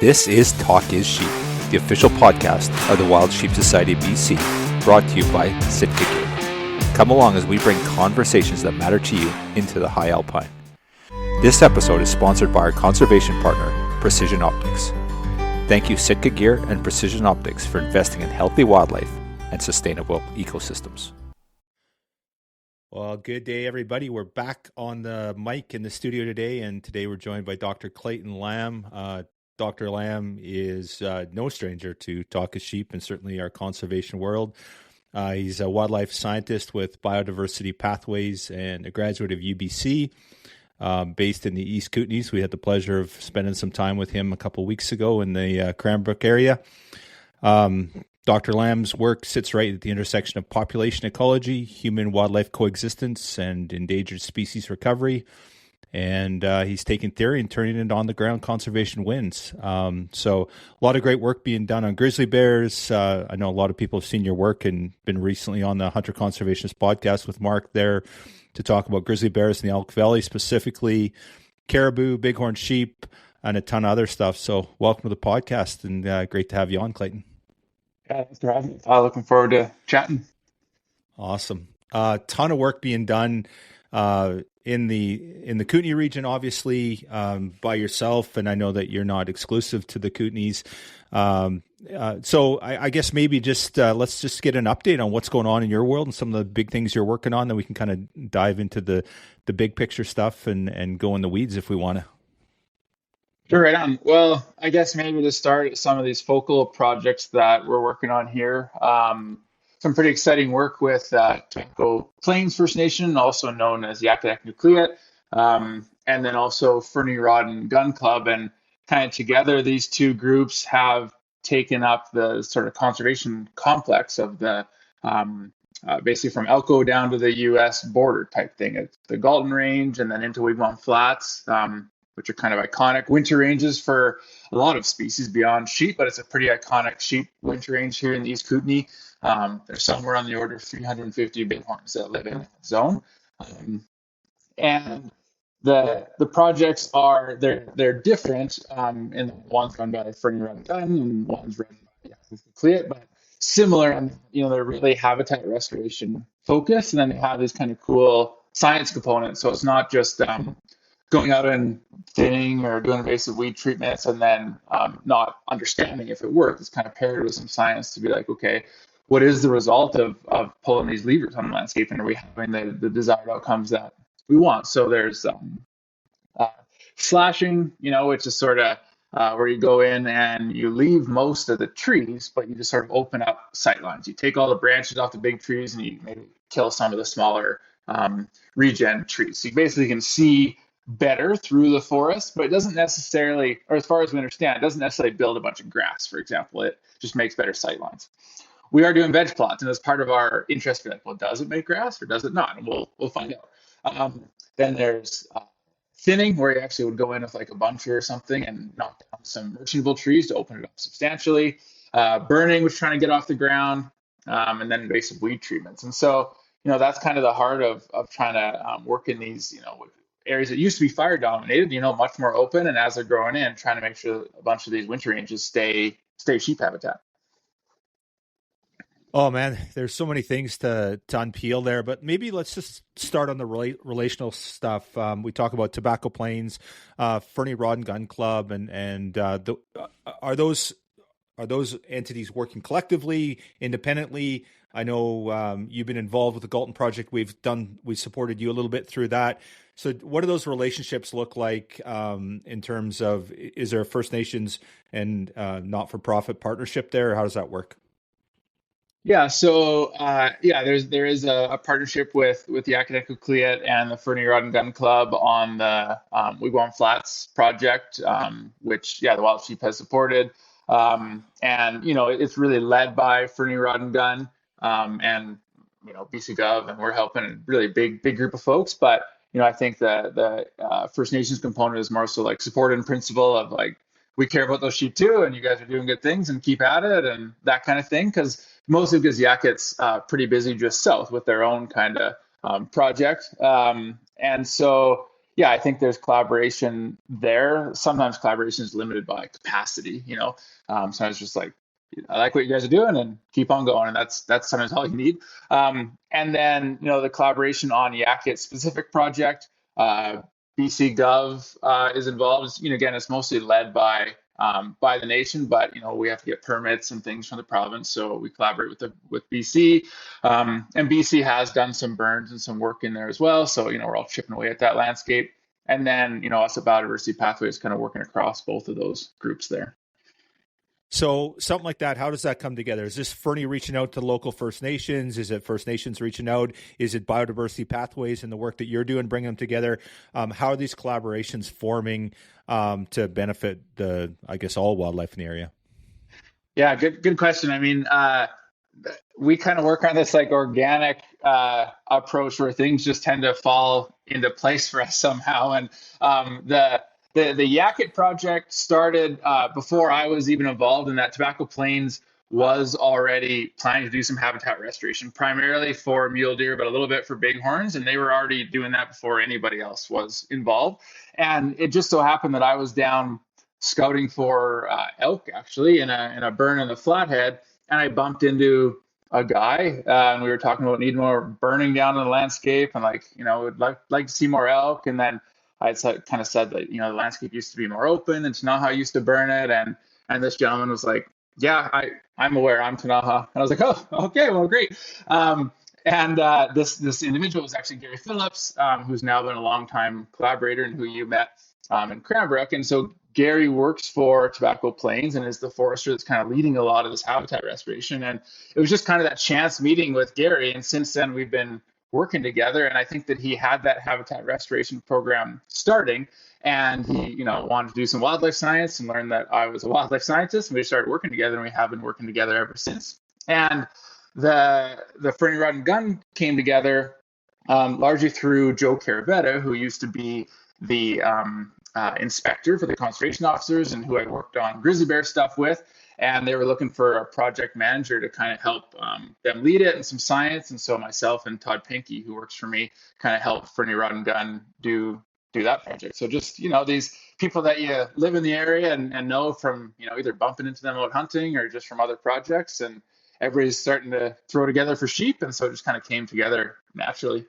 This is Talk is Sheep, the official podcast of the Wild Sheep Society of BC, brought to you by Sitka Gear. Come along as we bring conversations that matter to you into the high alpine. This episode is sponsored by our conservation partner, Precision Optics. Thank you Sitka Gear and Precision Optics for investing in healthy wildlife and sustainable ecosystems. Well, good day, everybody. We're back on the mic in the studio today, and today we're joined by Dr. Clayton Lamb. Dr. Lamb is no stranger to Talk is Sheep and certainly our conservation world. He's a wildlife scientist with Biodiversity Pathways and a graduate of UBC, based in the East Kootenays. We had the pleasure of spending some time with him a couple of weeks ago in the Cranbrook area. Dr. Lamb's work sits right at the intersection of population ecology, human-wildlife coexistence, and endangered species recovery. And he's taking theory and turning it on the ground conservation wins. So a lot of great work being done on grizzly bears. I know a lot of people have seen your work and been recently on the Hunter Conservationist podcast with Mark there to talk about grizzly bears in the Elk Valley, specifically caribou, bighorn sheep, and a ton of other stuff. So welcome to the podcast, and great to have you on, Clayton. Yeah, thanks for having me. Looking forward to chatting. Awesome. Ton of work being done in the Kootenay region, obviously, by yourself, and I know that you're not exclusive to the Kootenays. So I guess maybe just let's just get an update on what's going on in your world and some of the big things you're working on, that we can kind of dive into the big picture stuff and go in the weeds if we want to. Sure, right on. Well, I guess maybe to start some of these focal projects that we're working on here. Some pretty exciting work with Tobacco Plains First Nation, also known as Yakitak Nucleate, and then also Fernie Rod and Gun Club. And kind of together, these two groups have taken up the sort of conservation complex of the basically from Elko down to the U.S. border type thing. It's the Galton Range and then into Wigwam Flats, which are kind of iconic winter ranges for a lot of species beyond sheep, but it's a pretty iconic sheep winter range here in the East Kootenay. There's somewhere on the order of 350 bighorns that live in that zone. And the projects are, they're different, in one's run by Fernie Rod and Gun and one's run by Nucleate, but similar, and they're really habitat restoration focused, and then they have these kind of cool science components. So it's not just going out and thinning or doing invasive weed treatments and then not understanding if it works. It's kind of paired with some science to be like, okay, what is the result of pulling these levers on the landscape, and are we having the desired outcomes that we want? So there's slashing, which is sort of where you go in and you leave most of the trees, but you just sort of open up sight lines. You take all the branches off the big trees and you maybe kill some of the smaller regen trees. So you basically can see better through the forest, but it doesn't necessarily, or as far as we understand, it doesn't necessarily build a bunch of grass, for example. It just makes better sight lines. We are doing veg plots, and as part of our interest, we're like, well, does it make grass or does it not? And we'll find out. Then there's thinning, where you actually would go in with like a buncher or something and knock down some merchantable trees to open it up substantially. Burning, which is trying to get off the ground, and then invasive weed treatments. And so, that's kind of the heart of trying to work in these, areas that used to be fire dominated, much more open, and as they're growing in, trying to make sure a bunch of these winter ranges stay sheep habitat. Oh man, there's so many things to unpeel there, but maybe let's just start on the relational stuff. We talk about Tobacco Plains, Fernie Rod and Gun Club, and are those entities working collectively, independently? I know you've been involved with the Galton Project. We supported you a little bit through that. So what do those relationships look like in terms of, is there a First Nations and not-for-profit partnership there? Or how does that work? Yeah, so there is a partnership with the Yakitak Nucleate and the Fernie Rod and Gun Club on the Wigwam Flats project, which the Wild Sheep has supported, and it's really led by Fernie Rod and Gun, and BC Gov, and we're helping a really big group of folks. But I think the First Nations component is more so like support in principle of like, we care about those sheep too, and you guys are doing good things and keep at it and that kind of thing. Mostly because Yakut's pretty busy just south with their own kind of project. And so, yeah, I think there's collaboration there. Sometimes collaboration is limited by capacity, you know. Sometimes just like, I like what you guys are doing and keep on going. And that's sometimes all you need. And then, you know, the collaboration on Yakut specific project, BC Gov is involved. You know, again, it's mostly led by the nation, but you know we have to get permits and things from the province, so we collaborate with BC, and BC has done some burns and some work in there as well. So you know we're all chipping away at that landscape, and then you know us at Biodiversity Pathways kind of working across both of those groups there. So something like that, how does that come together? Is this Fernie reaching out to local First Nations? Is it First Nations reaching out? Is it Biodiversity Pathways and the work that you're doing, bringing them together? How are these collaborations forming to benefit I guess, all wildlife in the area? Yeah, good question. I mean, we kind of work on this like organic approach where things just tend to fall into place for us somehow. And the Yakut project started before I was even involved in that. Tobacco Plains was already planning to do some habitat restoration, primarily for mule deer, but a little bit for bighorns. And they were already doing that before anybody else was involved. And it just so happened that I was down scouting for elk actually in a burn in the Flathead, and I bumped into a guy, and we were talking about needing more burning down in the landscape, and like you know, would like to see more elk. And then I kind of said that you know the landscape used to be more open, and Tanaha used to burn it, and this gentleman was like, yeah, I'm aware, I'm Tanaha, and I was like, oh, okay, well, great. And this individual was actually Gary Phillips, who's now been a longtime collaborator and who you met in Cranbrook. And so Gary works for Tobacco Plains and is the forester that's kind of leading a lot of this habitat restoration. And it was just kind of that chance meeting with Gary. And since then, we've been working together. And I think that he had that habitat restoration program starting. And he, you know, wanted to do some wildlife science and learned that I was a wildlife scientist. And we started working together, and we have been working together ever since. And the Fernie Rod and Gun came together largely through Joe Caravetta, who used to be the inspector for the conservation officers and who I worked on grizzly bear stuff with. And they were looking for a project manager to kind of help them lead it and some science. And so myself and Todd Pinky, who works for me, kind of helped Fernie Rod and Gun do that project. So just, you know, these people that you live in the area and know from, you know, either bumping into them out hunting or just from other projects, and everybody's starting to throw together for sheep. And so it just kind of came together naturally.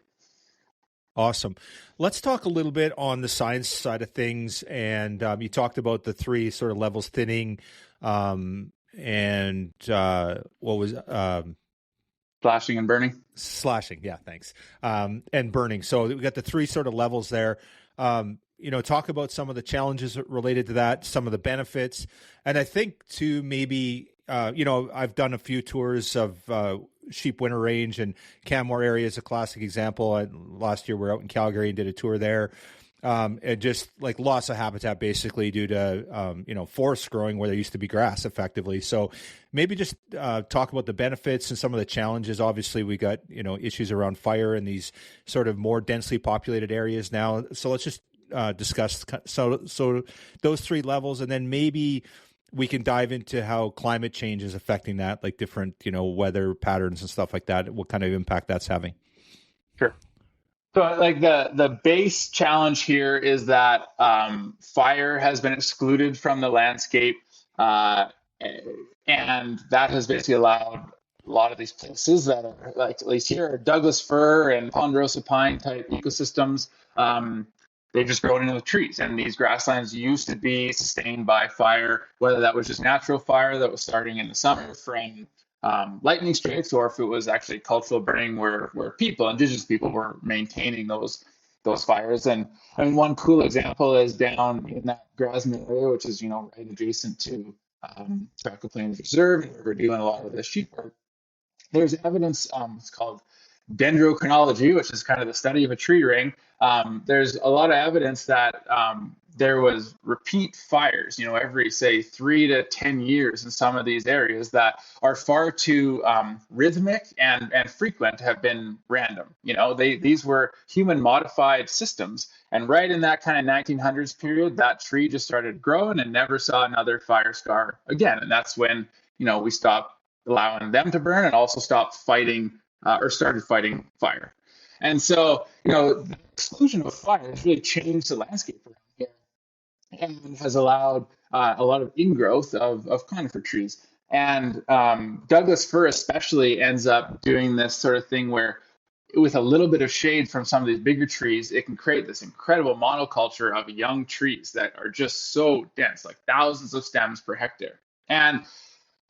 Awesome. Let's talk a little bit on the science side of things. And you talked about the three sort of levels: thinning, and what was slashing and burning. Slashing, yeah, thanks. And burning. So we got the three sort of levels there. You know, talk about some of the challenges related to that, some of the benefits, and I think to maybe you know, I've done a few tours of sheep winter range, and Canmore area is a classic example. Last year we were out in Calgary and did a tour there. And just like loss of habitat basically due to, you know, forests growing where there used to be grass effectively. So maybe just talk about the benefits and some of the challenges. Obviously we got, you know, issues around fire in these sort of more densely populated areas now. So let's just discuss so those three levels, and then maybe we can dive into how climate change is affecting that, like different, you know, weather patterns and stuff like that, what kind of impact that's having. Sure. So like the base challenge here is that fire has been excluded from the landscape, and that has basically allowed a lot of these places that are like, at least here, are Douglas fir and ponderosa pine type ecosystems. They've just grown into the trees, and these grasslands used to be sustained by fire, whether that was just natural fire that was starting in the summer from lightning strikes, or if it was actually cultural burning where indigenous people were maintaining those fires. And I mean, one cool example is down in that Grasmere area, which is, you know, right adjacent to Tobacco Plains Reserve, and we're doing a lot of the sheep work. There's evidence, it's called dendrochronology, which is kind of the study of a tree ring. There's a lot of evidence that there was repeat fires, you know, every, say, 3 to 10 years in some of these areas that are far too rhythmic and frequent to have been random. You know, these were human modified systems. And right in that kind of 1900s period, that tree just started growing and never saw another fire scar again. And that's when, you know, we stopped allowing them to burn and also stopped fighting or started fighting fire. And so, the exclusion of fire has really changed the landscape around here and has allowed a lot of ingrowth of conifer trees. And Douglas fir especially ends up doing this sort of thing where with a little bit of shade from some of these bigger trees, it can create this incredible monoculture of young trees that are just so dense, like thousands of stems per hectare. And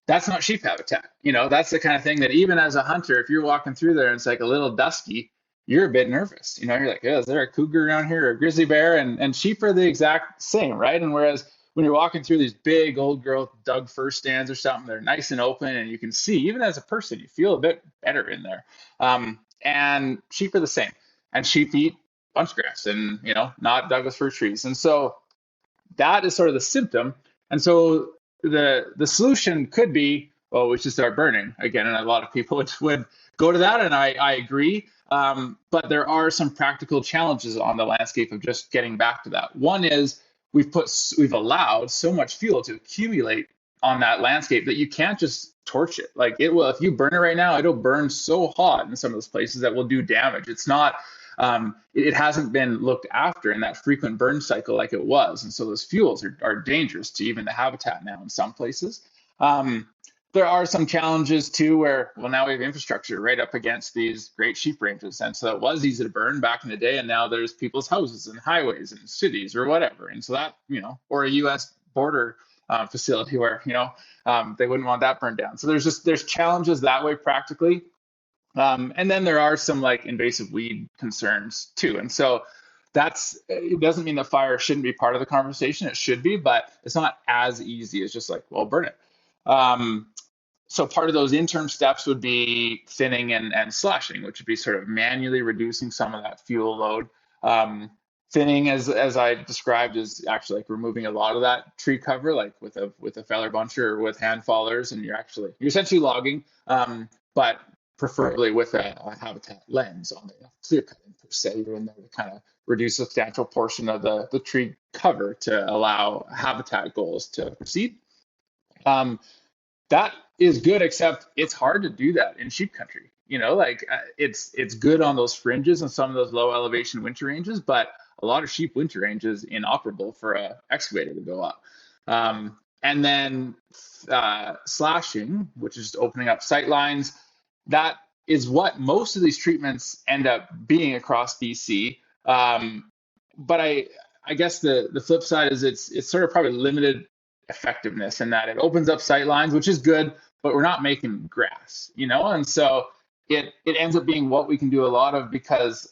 that's not sheep habitat. That's the kind of thing that even as a hunter, if you're walking through there and it's like a little dusky, you're a bit nervous. You're like, oh, is there a cougar around here or a grizzly bear? And sheep are the exact same, right? And whereas when you're walking through these big old growth Doug fir stands or something, they're nice and open and you can see, even as a person, you feel a bit better in there. And sheep are the same. And sheep eat bunch grass and, not Douglas fir trees. And so that is sort of the symptom. And so the solution could be, well, we should start burning again. And a lot of people would go to that, and I agree. But there are some practical challenges on the landscape of just getting back to that. One is we've allowed so much fuel to accumulate on that landscape that you can't just torch it. Like it will, if you burn it right now, it'll burn so hot in some of those places that will do damage. It's not it hasn't been looked after in that frequent burn cycle like it was. And so those fuels are dangerous to even the habitat now in some places. There are some challenges too where, well, now we have infrastructure right up against these great sheep ranges. And so it was easy to burn back in the day. And now there's people's houses and highways and cities or whatever. And so that, or a U.S. border facility where, they wouldn't want that burned down. So there's challenges that way practically. And then there are some like invasive weed concerns too. And so it doesn't mean that fire shouldn't be part of the conversation. It should be, but it's not as easy as just like, well, burn it. So part of those interim steps would be thinning and slashing, which would be sort of manually reducing some of that fuel load. Thinning, as I described, is actually like removing a lot of that tree cover, like with a feather buncher or with hand fallers, and you're essentially logging, but preferably with a habitat lens on the clear cutting per se. You're in there to kind of reduce a substantial portion of the tree cover to allow habitat goals to proceed. That is good, except it's hard to do that in sheep country. It's good on those fringes and some of those low elevation winter ranges, but a lot of sheep winter range is inoperable for an excavator to go up. And then slashing, which is just opening up sight lines, that is what most of these treatments end up being across BC. But I guess the flip side is it's sort of probably limited effectiveness in that it opens up sight lines, which is good, but we're not making grass, and so it ends up being what we can do a lot of because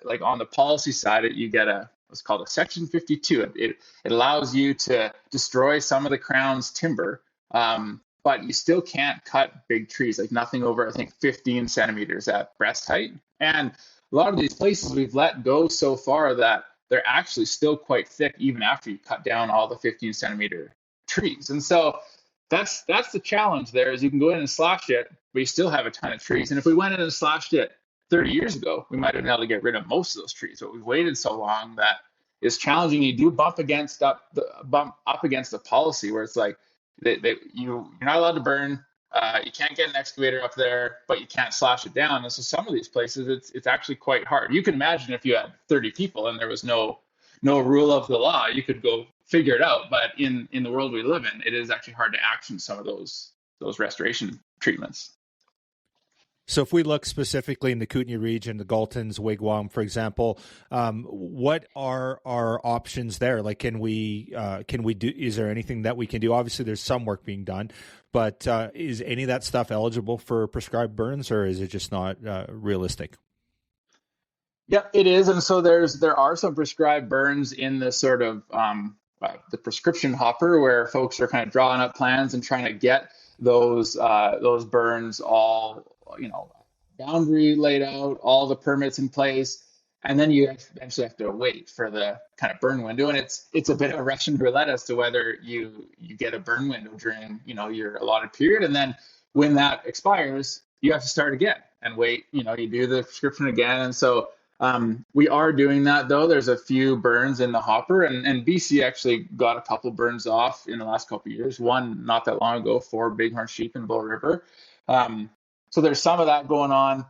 like on the policy side, you get what's called a Section 52. It allows you to destroy some of the Crown's timber, but you still can't cut big trees, like nothing over, I think, 15 centimeters at breast height. And a lot of these places we've let go so far that they're actually still quite thick even after you cut down all the 15 centimeter trees. And so that's the challenge there is you can go in and slash it, but you still have a ton of trees. And if we went in and slashed it 30 years ago, we might have been able to get rid of most of those trees. But we've waited so long that it's challenging. You do bump up against the policy where it's like you're not allowed to burn. You can't get an excavator up there, but you can't slash it down. And so some of these places, it's actually quite hard. You can imagine if you had 30 people and there was no rule of the law, you could go figure it out. But in the world we live in, it is actually hard to action some of those restoration treatments. So if we look specifically in the Kootenay region, the Galtons, Wigwam, for example, what are our options there? Like, can we do, is there anything that we can do? Obviously there's some work being done, but is any of that stuff eligible for prescribed burns, or is it just not realistic? Yeah, it is. And so there are some prescribed burns in the sort of the prescription hopper where folks are kind of drawing up plans and trying to get those burns all, boundary laid out, all the permits in place. And then you eventually have to wait for the kind of burn window. And it's a bit of a Russian roulette as to whether you get a burn window during, your allotted period. And then when that expires, you have to start again and wait, you do the prescription again. And so we are doing that though. There's a few burns in the hopper, and BC actually got a couple burns off in the last couple of years. One not that long ago for bighorn sheep in Bull River. So there's some of that going on.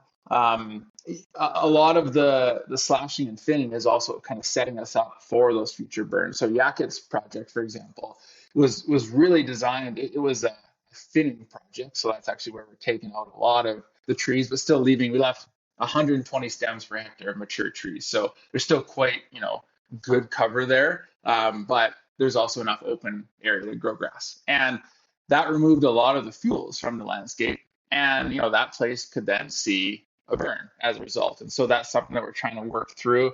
a lot of the slashing and thinning is also kind of setting us up for those future burns. So Yakut's project, for example, was really designed. It was a thinning project, so that's actually where we're taking out a lot of the trees, but still leaving. We left 120 stems per hectare of mature trees, so there's still quite good cover there. But there's also enough open area to grow grass, and that removed a lot of the fuels from the landscape. And that place could then see a burn as a result. And so that's something that we're trying to work through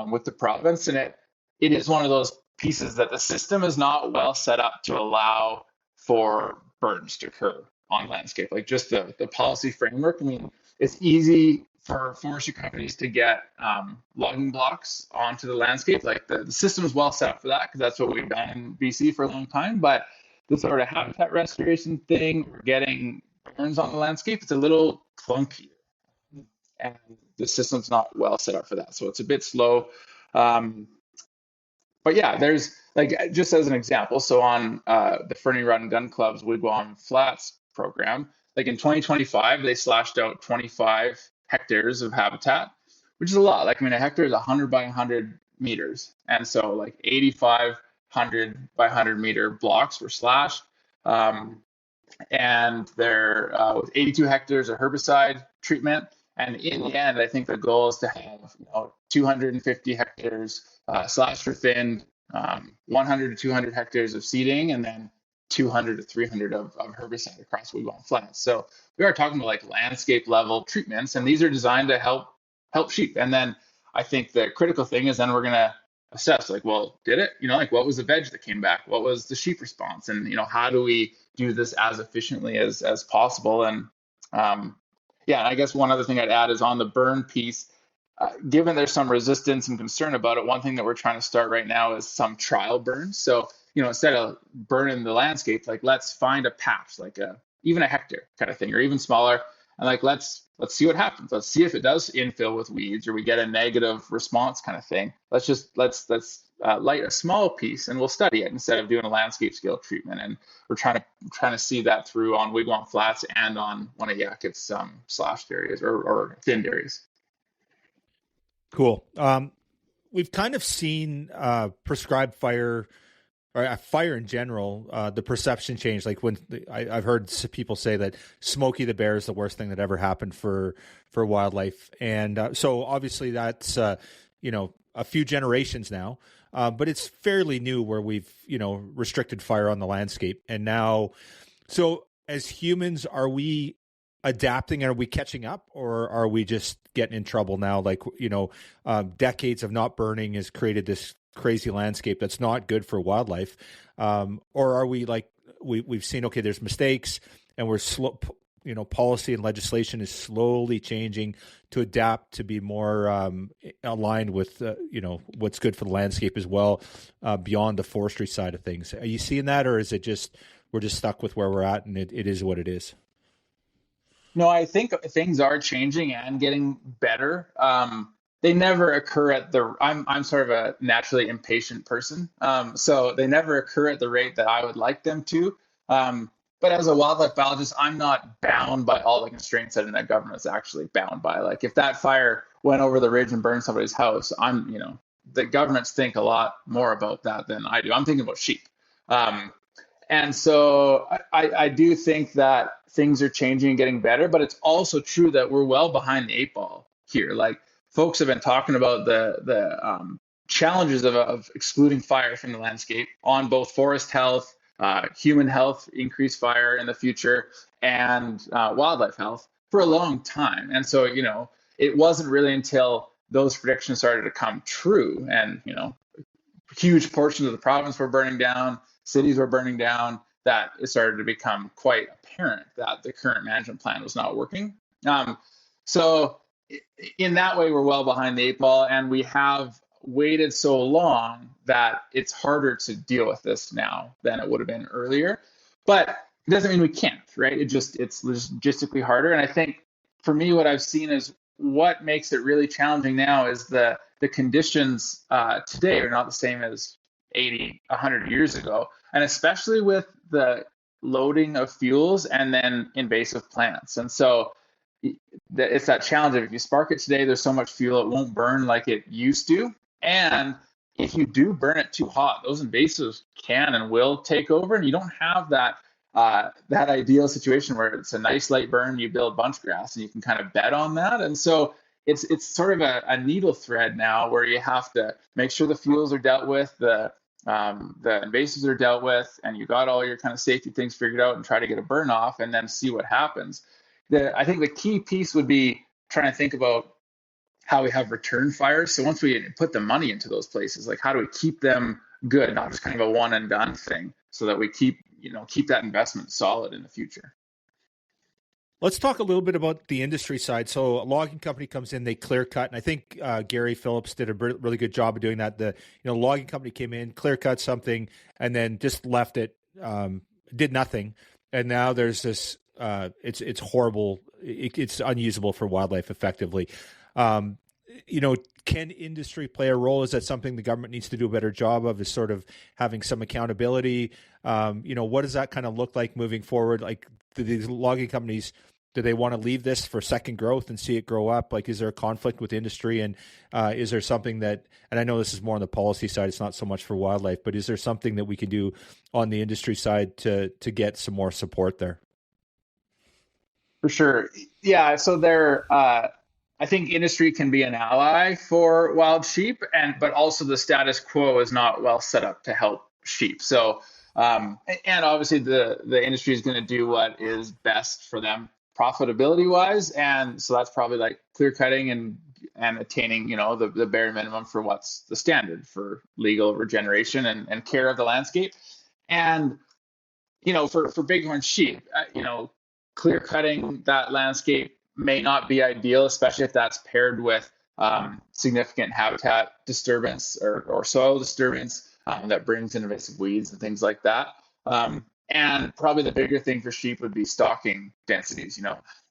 with the province. And it is one of those pieces that the system is not well set up to allow for burns to occur on landscape. Like just the policy framework. I mean, it's easy for forestry companies to get logging blocks onto the landscape. Like the system is well set up for that because that's what we've done in BC for a long time. But the sort of habitat restoration thing, we're getting burns on the landscape, it's a little clunky, and the system's not well set up for that, so it's a bit slow. But yeah, there's like, just as an example, so on the Fernie Run Gun Club's Wigwam Flats program, like in 2025 they slashed out 25 hectares of habitat, which is a lot. Like, I mean, a hectare is 100 by 100 meters, and so like 8,500 by 100 meter blocks were slashed. And there was 82 hectares of herbicide treatment. And in the end, I think the goal is to have 250 hectares slashed or thinned, 100 to 200 hectares of seeding, and then 200 to 300 of herbicide across Wigwam Flats. So we are talking about like landscape level treatments, and these are designed to help sheep. And then I think the critical thing is then we're going to assess, like, well, did it? Like, what was the veg that came back? What was the sheep response? And how do we do this as efficiently as possible? And yeah, and I guess one other thing I'd add is on the burn piece. Given there's some resistance and concern about it, one thing that we're trying to start right now is some trial burns. So instead of burning the landscape, like, let's find a patch, like even a hectare kind of thing, or even smaller, and like let's see what happens. Let's see if it does infill with weeds or we get a negative response kind of thing. Let's light a small piece and we'll study it instead of doing a landscape scale treatment. And we're trying to see that through on Wigwam Flats and on one of Yakut's slashed areas or thinned areas. Cool. We've kind of seen prescribed fire, or fire in general, the perception change. Like when I've heard people say that Smokey the Bear is the worst thing that ever happened for wildlife, and so obviously that's a few generations now, but it's fairly new where we've restricted fire on the landscape, and now, so as humans, are we adapting? Are we catching up, or are we just getting in trouble now? Like, decades of not burning has created this crazy landscape that's not good for wildlife. Or are we like, we've seen, okay, there's mistakes and we're slow, policy and legislation is slowly changing to adapt to be more aligned with, what's good for the landscape as well, beyond the forestry side of things. Are you seeing that, or is it just, we're just stuck with where we're at and it is what it is? No, I think things are changing and getting better. They never occur at I'm sort of a naturally impatient person. So they never occur at the rate that I would like them to. But as a wildlife biologist, I'm not bound by all the constraints that a government is actually bound by. Like, if that fire went over the ridge and burned somebody's house, the governments think a lot more about that than I do. I'm thinking about sheep. And so I do think that things are changing and getting better, but it's also true that we're well behind the 8 ball here. Like, folks have been talking about the challenges of excluding fire from the landscape on both forest health, human health, increased fire in the future, and wildlife health for a long time. And so, it wasn't really until those predictions started to come true and, huge portions of the province were burning down, cities were burning down, that it started to become quite apparent that the current management plan was not working. So in that way, we're well behind the 8 ball, and we have waited so long that it's harder to deal with this now than it would have been earlier. But it doesn't mean we can't, right? It's logistically harder. And I think for me, what I've seen is what makes it really challenging now is the conditions today are not the same as 80, 100 years ago, and especially with the loading of fuels and then invasive plants. And so it's that challenge of if you spark it today, there's so much fuel it won't burn like it used to. And if you do burn it too hot, those invasives can and will take over, and you don't have that ideal situation where it's a nice light burn, you build bunch grass, and you can kind of bet on that. And so it's sort of a needle thread now where you have to make sure the fuels are dealt with, the invasives are dealt with, and you got all your kind of safety things figured out and try to get a burn off and then see what happens. I think the key piece would be trying to think about how we have return fires. So once we put the money into those places, like how do we keep them good, not just kind of a one and done thing, so that we keep that investment solid in the future. Let's talk a little bit about the industry side. So a logging company comes in, they clear cut, and I think Gary Phillips did a really good job of doing that. The logging company came in, clear cut something, and then just left it, did nothing, and now there's this. It's horrible. It's unusable for wildlife effectively. Can industry play a role? Is that something the government needs to do a better job of? Is sort of having some accountability? What does that kind of look like moving forward? Like, do these logging companies, do they want to leave this for second growth and see it grow up? Like, is there a conflict with industry? And is there something that, and I know this is more on the policy side, it's not so much for wildlife, but is there something that we can do on the industry side to get some more support there? For sure. Yeah. So I think industry can be an ally for wild sheep, but also the status quo is not well set up to help sheep. So, and obviously the industry is going to do what is best for them profitability wise. And so that's probably like clear cutting and attaining, the bare minimum for what's the standard for legal regeneration and care of the landscape. And, for bighorn sheep, clear cutting that landscape may not be ideal, especially if that's paired with significant habitat disturbance or soil disturbance that brings in invasive weeds and things like that. And probably the bigger thing for sheep would be stocking densities.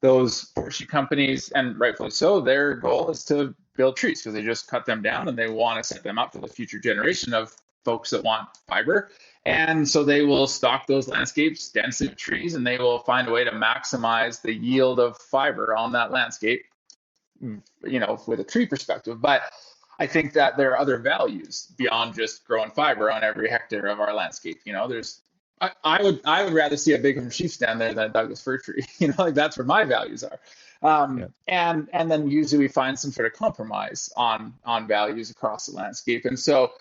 Those forestry companies, and rightfully so, their goal is to build trees because they just cut them down and they want to set them up for the future generation of folks that want fiber. And so they will stock those landscapes dense with trees, and they will find a way to maximize the yield of fiber on that landscape, with a tree perspective. But I think that there are other values beyond just growing fiber on every hectare of our landscape. I would rather see a bighorn sheep stand there than a Douglas fir tree. That's where my values are. And then usually we find some sort of compromise on values across the landscape. And so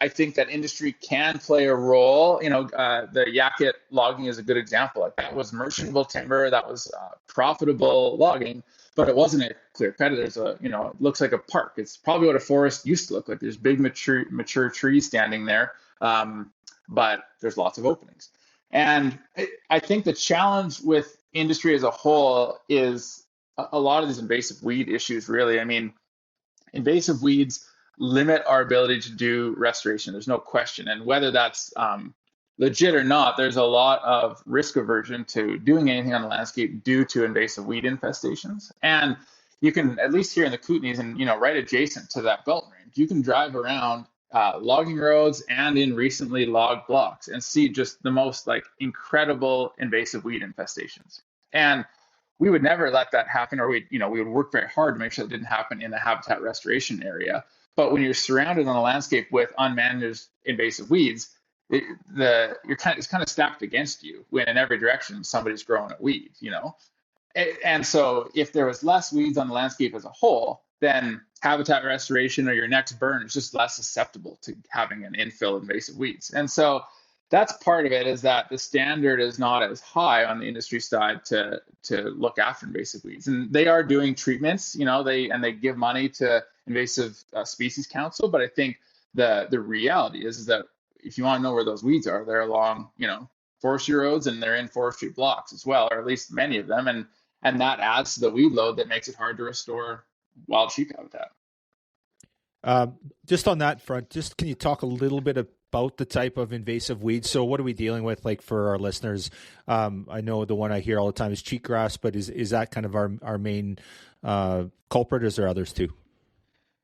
I think that industry can play a role. The Yakut logging is a good example. Like, that was merchantable timber, that was profitable logging, but it wasn't a clear cut. There's it looks like a park. It's probably what a forest used to look like. There's big mature trees standing there, but there's lots of openings. And I think the challenge with industry as a whole is a lot of these invasive weed issues, really. I mean, invasive weeds limit our ability to do restoration. There's no question. And whether that's legit or not, there's a lot of risk aversion to doing anything on the landscape due to invasive weed infestations. And you can, at least here in the Kootenays and, right adjacent to that belt range, you can drive around logging roads and in recently logged blocks and see just the most incredible invasive weed infestations. And we would never let that happen, or we would work very hard to make sure it didn't happen in the habitat restoration area. But when you're surrounded on a landscape with unmanaged invasive weeds, it's kind of stacked against you when in every direction somebody's growing a weed, And so if there was less weeds on the landscape as a whole, then habitat restoration or your next burn is just less susceptible to having an infill invasive weeds. And so that's part of it, is that the standard is not as high on the industry side to look after invasive weeds. And they are doing treatments, they give money to Invasive Species Council. But I think the reality is that if you want to know where those weeds are, they're along, forestry roads, and they're in forestry blocks as well, or at least many of them. And that adds to the weed load that makes it hard to restore wild sheep habitat. Just on that front, can you talk a little bit about the type of invasive weeds? So what are we dealing with, for our listeners? I know the one I hear all the time is cheatgrass, but is that kind of our main culprit, or is there others too?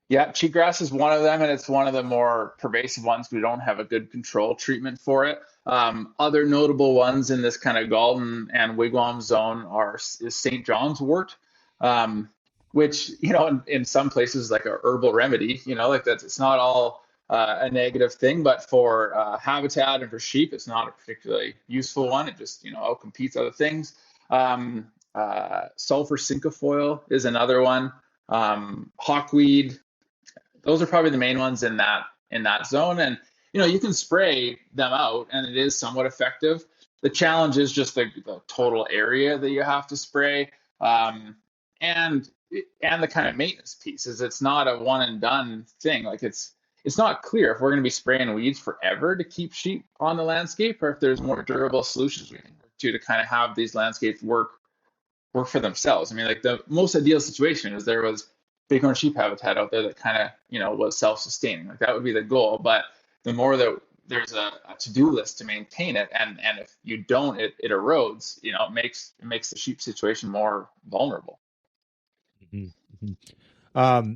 Yeah, cheatgrass is one of them, and it's one of the more pervasive ones. We don't have a good control treatment for it. Other notable ones in this kind of Galton and wigwam zone is St. John's wort, um, which in some places like a herbal remedy. Like that's it's not all a negative thing, but for habitat and for sheep, it's not a particularly useful one. It just outcompetes other things. Sulfur cinquefoil is another one. Hawkweed, those are probably the main ones in that zone. And you can spray them out, and it is somewhat effective. The challenge is just the total area that you have to spray, and the kind of maintenance piece is it's not a one and done thing. Like it's not clear if we're going to be spraying weeds forever to keep sheep on the landscape, or if there's more durable solutions we can work to kind of have these landscapes work for themselves. I mean, like the most ideal situation is there was bighorn sheep habitat out there that kind of, was self-sustaining. Like that would be the goal. But the more that there's a to-do list to maintain it, and if you don't, it erodes. It makes the sheep situation more vulnerable. Mm-hmm.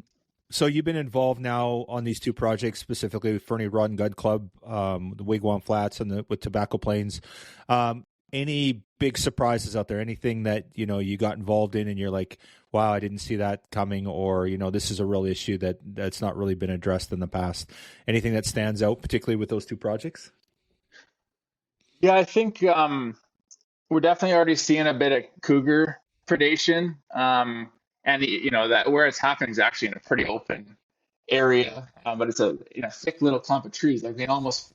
So you've been involved now on these two projects, specifically with Fernie Rod and Gun Club, the Wigwam Flats, and with Tobacco Plains. Any big surprises out there? Anything that you got involved in and you're like, wow, I didn't see that coming, or this is a real issue that's not really been addressed in the past? Anything that stands out, particularly with those two projects? Yeah, I think we're definitely already seeing a bit of cougar predation, and that where it's happening is actually in a pretty open area, but it's a thick little clump of trees. Like we almost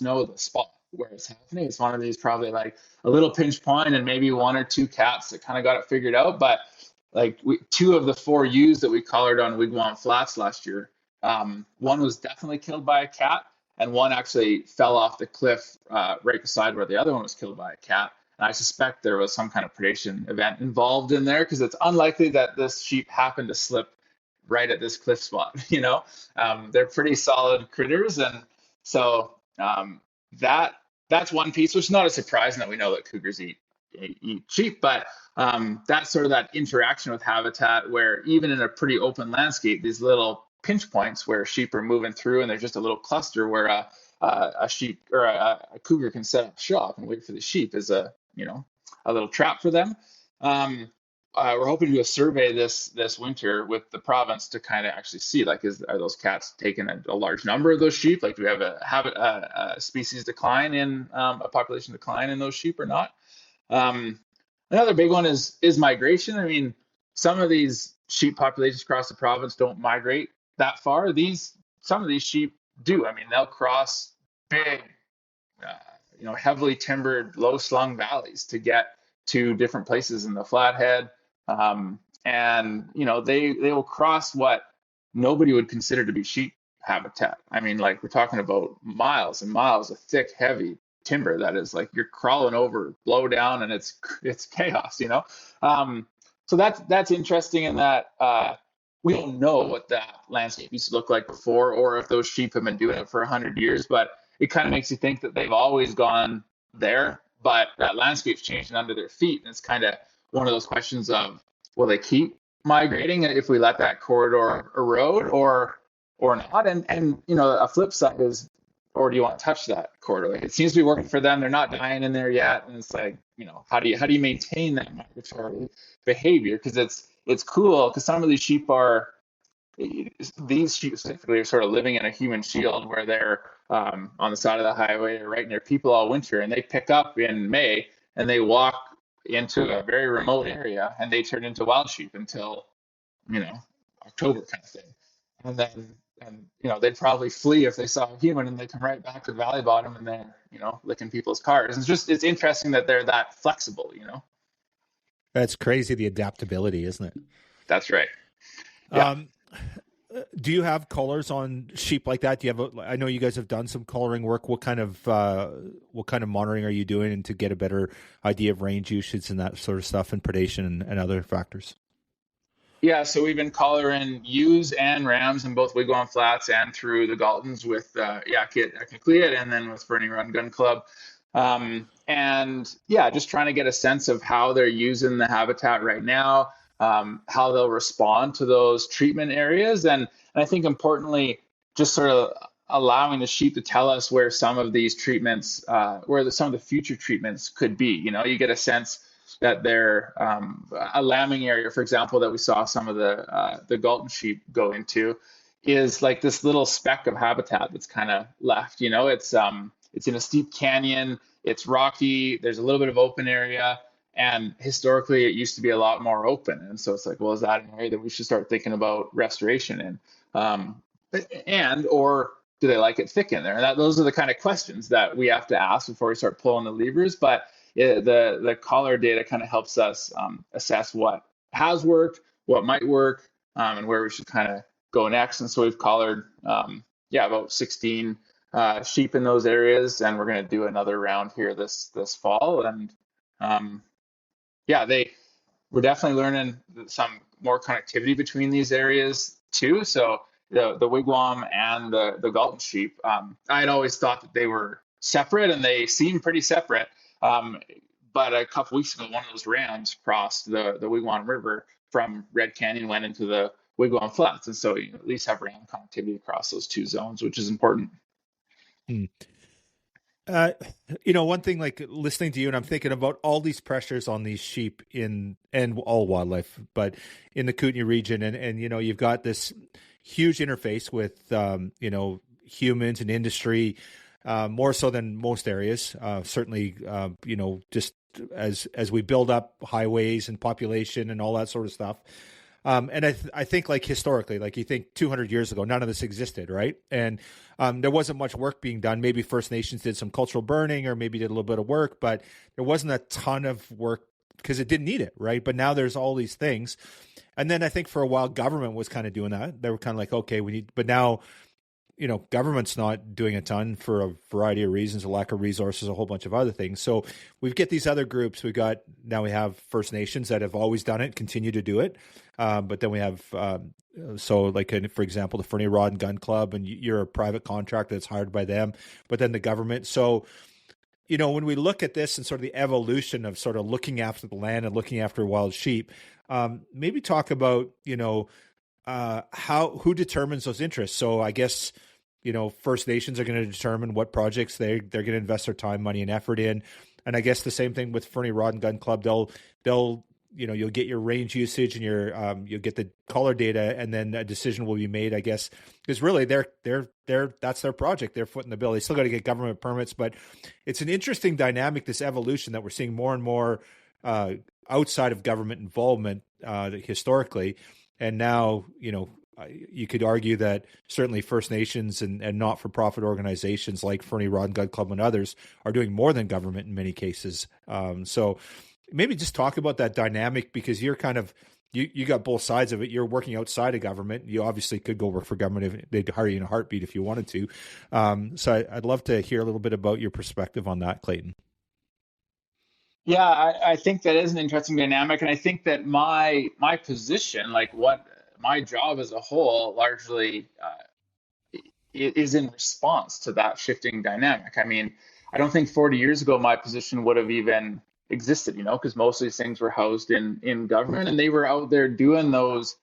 know the spot where it's happening. It's one of these probably like a little pinch point, and maybe one or two cats that kind of got it figured out. But like two of the four ewes that we collared on Wigwam Flats last year, one was definitely killed by a cat, and one actually fell off the cliff right beside where the other one was killed by a cat. And I suspect there was some kind of predation event involved in there, because it's unlikely that this sheep happened to slip right at this cliff spot. They're pretty solid critters, and so that's one piece, which is not a surprise that we know that cougars eat sheep, but that's sort of that interaction with habitat, where even in a pretty open landscape, these little pinch points where sheep are moving through, and there's just a little cluster where a sheep or a cougar can set up shop and wait for the sheep is a little trap for them. We're hoping to do a survey this winter with the province to kind of actually see, like, are those cats taking a large number of those sheep? Like, do we have a species decline in a population decline in those sheep or not? Another big one is migration. I mean, some of these sheep populations across the province don't migrate that far. Some of these sheep do. I mean, they'll cross big, heavily timbered, low-slung valleys to get to different places in the Flathead. And they will cross what nobody would consider to be sheep habitat. I mean, like, we're talking about miles and miles of thick, heavy timber that is like you're crawling over, blow down, and it's chaos. So that's interesting in that we don't know what that landscape used to look like before, or if those sheep have been doing it for 100 years. But it kind of makes you think that they've always gone there, but that landscape's changing under their feet, and it's kind of one of those questions of, will they keep migrating if we let that corridor erode, or not? And a flip side is, or do you want to touch that corridor? Like, it seems to be working for them. They're not dying in there yet, and it's like, how do you maintain that migratory behavior? Because it's cool, because some of these sheep specifically are sort of living in a human shield, where they're on the side of the highway or right near people all winter, and they pick up in May and they walk into a very remote area, and they turn into wild sheep until October kind of thing. And then they'd probably flee if they saw a human, and they come right back to valley bottom, and they're licking people's cars. It's interesting that they're that flexible. That's crazy, the adaptability, isn't it? That's right. Yeah. Do you have colors on sheep like that? Do you have? I know you guys have done some coloring work. What kind of monitoring are you doing, and to get a better idea of range usage and that sort of stuff, and predation and other factors? Yeah, so we've been collaring ewes and rams in both Wigwam Flats and through the Galtons with Kit and then with Fernie Run Gun Club. And yeah, just trying to get a sense of how they're using the habitat right now, how they'll respond to those treatment areas. And And I think importantly, just sort of allowing the sheep to tell us where some of these treatments, some of the future treatments could be. You get a sense that they're a lambing area, for example, that we saw some of the Galton sheep go into, is like this little speck of habitat that's kind of left. It's in a steep canyon, it's rocky, there's a little bit of open area, and historically it used to be a lot more open. And so it's like, well, is that an area that we should start thinking about restoration in? Or do they like it thick in there? And those are the kind of questions that we have to ask before we start pulling the levers. But the collar data kind of helps us assess what has worked, what might work, and where we should kind of go next. And so we've collared, about 16 sheep in those areas, and we're going to do another round here this fall. And we're definitely learning some more connectivity between these areas too. So the wigwam and the Galton sheep, I had always thought that they were separate, and they seem pretty separate. But a couple weeks ago, one of those rams crossed the Wigwam River from Red Canyon, went into the Wigwam Flats, and so you at least have ram connectivity across those two zones, which is important. One thing, like listening to you, and I'm thinking about all these pressures on these sheep and all wildlife, but in the Kootenay region, and you've got this huge interface with humans and industry, more so than most areas. Certainly, just as we build up highways and population and all that sort of stuff. And I think, like, historically, like, you think 200 years ago, none of this existed, right? And there wasn't much work being done. Maybe First Nations did some cultural burning, or maybe did a little bit of work, but there wasn't a ton of work because it didn't need it, right? But now there's all these things. And then I think for a while, government was kind of doing that. They were kind of like, okay, but now, government's not doing a ton for a variety of reasons, a lack of resources, a whole bunch of other things. So we get these other groups. Now we have First Nations that have always done it, continue to do it. But then we have, for example, the Fernie Rod and Gun Club, and you're a private contractor that's hired by them, but then the government. So, when we look at this and sort of the evolution of sort of looking after the land and looking after wild sheep, maybe talk about, who determines those interests. So I guess, First Nations are going to determine what projects they're going to invest their time, money, and effort in. And I guess the same thing with Fernie Rod and Gun Club. They'll you'll get your range usage and you'll get the collar data, and then a decision will be made, I guess, because really that's their project. They're footing the bill. They still got to get government permits, but it's an interesting dynamic, this evolution that we're seeing more and more outside of government involvement historically. And now, you could argue that certainly First Nations and not-for-profit organizations like Fernie Rod and Gun Club and others are doing more than government in many cases. So maybe just talk about that dynamic, because you're kind of, you got both sides of it. You're working outside of government. You obviously could go work for government if they'd hire you in a heartbeat if you wanted to. So I'd love to hear a little bit about your perspective on that, Clayton. Yeah, I think that is an interesting dynamic, and I think that my position, like what my job as a whole, largely is in response to that shifting dynamic. I mean, I don't think 40 years ago my position would have even existed, because most of these things were housed in government, and they were out there doing those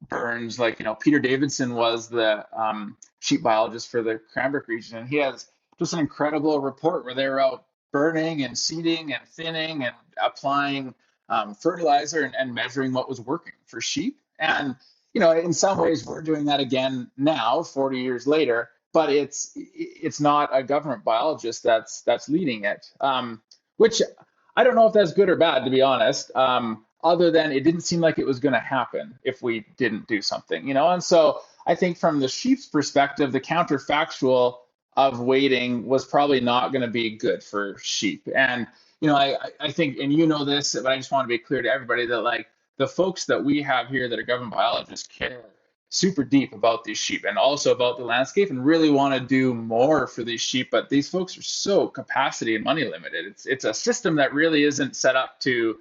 burns. Like, Peter Davidson was the sheep biologist for the Cranbrook region, and he has just an incredible report where they were out burning and seeding and thinning and applying fertilizer and measuring what was working for sheep. And, in some ways we're doing that again now, 40 years later, but it's not a government biologist that's leading it, which I don't know if that's good or bad, to be honest, other than it didn't seem like it was going to happen if we didn't do something, And so I think from the sheep's perspective, the counterfactual of waiting was probably not going to be good for sheep. And, I think, and this, but I just want to be clear to everybody that, like, the folks that we have here that are government biologists care super deep about these sheep and also about the landscape and really want to do more for these sheep. But these folks are so capacity and money limited. It's a system that really isn't set up to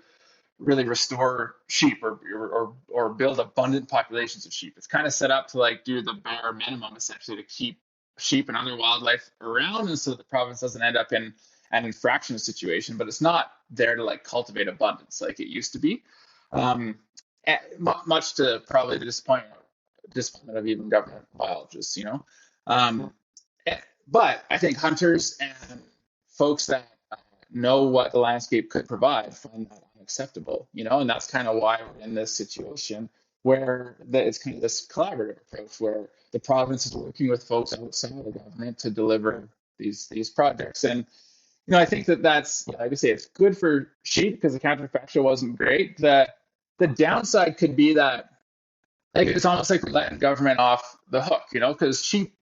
really restore sheep or build abundant populations of sheep. It's kind of set up to, like, do the bare minimum essentially to keep sheep and other wildlife around, and so the province doesn't end up in an infraction situation. But it's not there to, like, cultivate abundance like it used to be. Much to probably the disappointment disappointment of even government biologists, Um, but I think hunters and folks that know what the landscape could provide find that unacceptable, and that's kind of why we're in this situation where it's kind of this collaborative approach where the province is working with folks outside of the government to deliver these projects. And I think that's, like I say, it's good for sheep because the counterfactual wasn't great. The downside could be that, like, it's almost like we're letting government off the hook, because sheep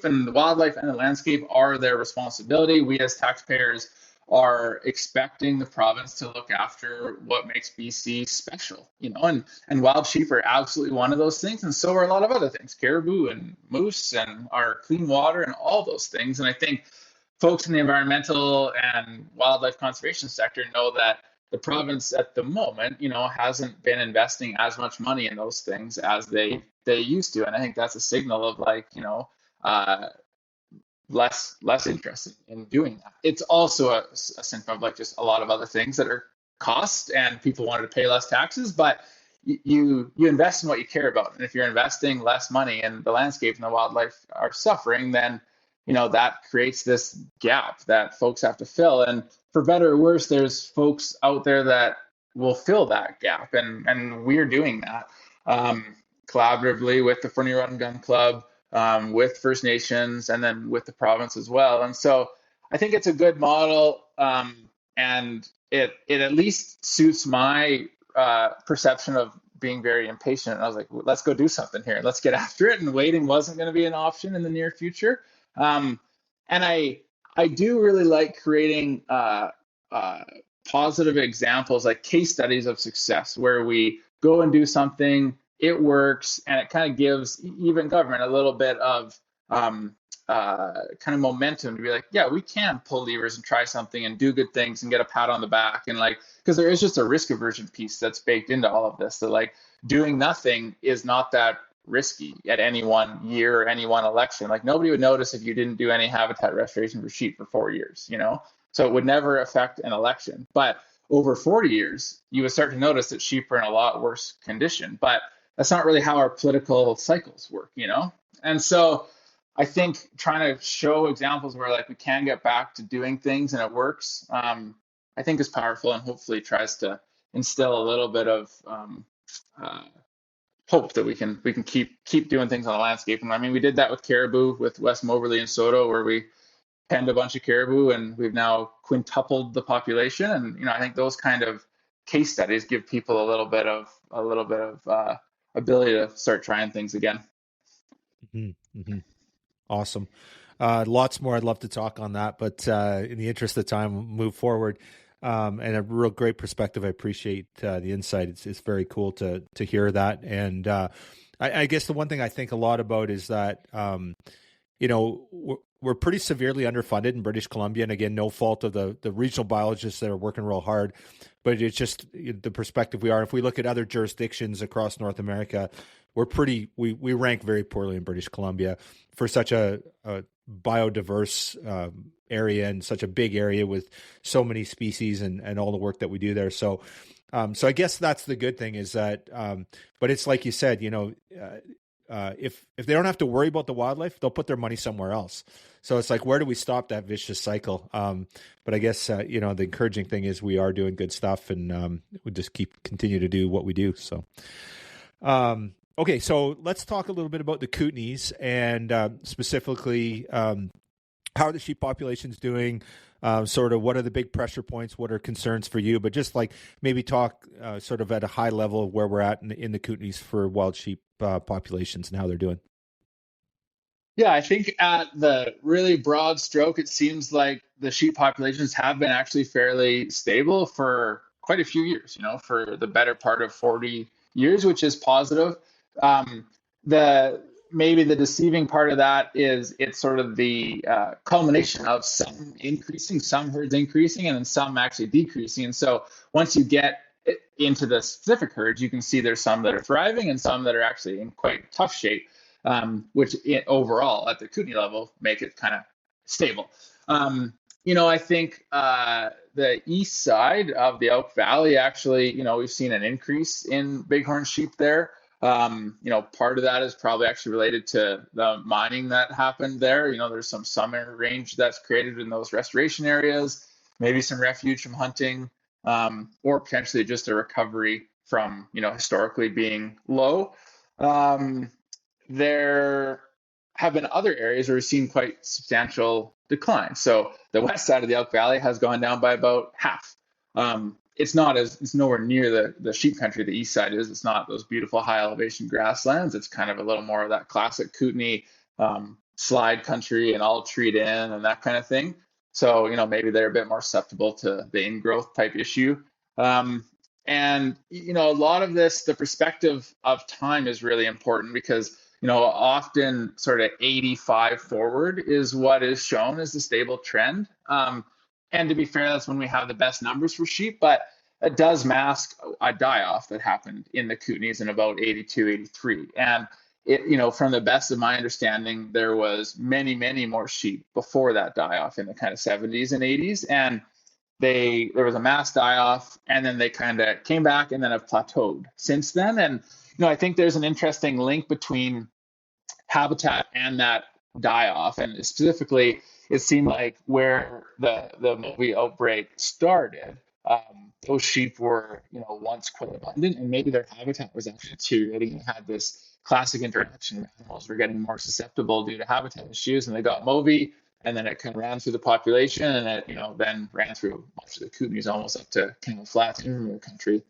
and the wildlife and the landscape are their responsibility. We as taxpayers are expecting the province to look after what makes BC special, and wild sheep are absolutely one of those things, and so are a lot of other things, caribou and moose and our clean water and all those things. And I think folks in the environmental and wildlife conservation sector know that the province at the moment, hasn't been investing as much money in those things as they used to. And I think that's a signal of, like, less interest in doing that. It's also a symptom of, like, just a lot of other things that are cost and people wanted to pay less taxes, but you invest in what you care about. And if you're investing less money and the landscape and the wildlife are suffering, then that creates this gap that folks have to fill. And for better or worse, there's folks out there that will fill that gap, and we're doing that collaboratively with the Fernie Run and Gun Club, with First Nations, and then with the province as well. And so I think it's a good model, and it at least suits my perception of being very impatient. And I was like, let's go do something here. Let's get after it. And waiting wasn't going to be an option in the near future. And I do really like creating positive examples, like case studies of success, where we go and do something, it works, and it kind of gives even government a little bit of kind of momentum to be like, yeah, we can pull levers and try something and do good things and get a pat on the back. And, like, because there is just a risk aversion piece that's baked into all of this, that, like, doing nothing is not that risky at any one year or any one election. Like, nobody would notice if you didn't do any habitat restoration for sheep for 4 years, so it would never affect an election. But over 40 years, you would start to notice that sheep are in a lot worse condition. But that's not really how our political cycles work, And so I think trying to show examples where, like, we can get back to doing things and it works, I think is powerful, and hopefully tries to instill a little bit of hope that we can keep doing things on the landscape. And I mean, we did that with caribou with West Moberly and Soto, where we penned a bunch of caribou, and we've now quintupled the population. And I think those kind of case studies give people a little bit of ability to start trying things again. Mm-hmm. Mm-hmm. Awesome. Lots more I'd love to talk on that, but in the interest of time, we'll move forward. And a real great perspective. I appreciate the insight. It's very cool to hear that. And I guess the one thing I think a lot about is that, we're pretty severely underfunded in British Columbia. And again, no fault of the regional biologists that are working real hard, but it's just the perspective we are. If we look at other jurisdictions across North America, we rank very poorly in British Columbia for such a biodiverse area, and such a big area with so many species and all the work that we do there. So I guess that's the good thing, is that, but it's like you said, if they don't have to worry about the wildlife, they'll put their money somewhere else. So it's like, where do we stop that vicious cycle? But I guess, the encouraging thing is we are doing good stuff, and we just continue to do what we do. So, okay, so let's talk a little bit about the Kootenays, and specifically, how are the sheep populations doing? Sort of what are the big pressure points? What are concerns for you? But just, like, maybe talk sort of at a high level of where we're at in the Kootenays for wild sheep populations and how they're doing. Yeah, I think at the really broad stroke, it seems like the sheep populations have been actually fairly stable for quite a few years, for the better part of 40 years, which is positive. Maybe the deceiving part of that is it's sort of the culmination of some increasing, some herds increasing, and then some actually decreasing. And so once you get into the specific herds, you can see there's some that are thriving and some that are actually in quite tough shape, which overall at the Kootenay level make it kind of stable. I think the east side of the Elk Valley, actually, we've seen an increase in bighorn sheep there. Part of that is probably actually related to the mining that happened there. There's some summer range that's created in those restoration areas, maybe some refuge from hunting, or potentially just a recovery from, historically being low. Um, there have been other areas where we've seen quite substantial decline. So the west side of the Elk Valley has gone down by about half. It's nowhere near the sheep country the east side is. It's not those beautiful high elevation grasslands. It's kind of a little more of that classic Kootenay slide country and all treed in and that kind of thing. So, maybe they're a bit more susceptible to the ingrowth type issue. And, a lot of this, the perspective of time is really important because, often sort of 85 forward is what is shown as the stable trend. And to be fair, that's when we have the best numbers for sheep, but it does mask a die-off that happened in the Kootenays in about 82, 83. And from the best of my understanding, there was many, many more sheep before that die-off in the kind of 70s and 80s. And there was a mass die-off, and then they kind of came back and then have plateaued since then. And, I think there's an interesting link between habitat and that die-off. And specifically, it seemed like where the Moby outbreak started, those sheep were, once quite abundant, and maybe their habitat was actually deteriorating and had this classic interaction where animals were getting more susceptible due to habitat issues, and they got Moby, and then it kind of ran through the population, and it, then ran through much of the Kootenays, almost up to King Flats, Invermere country.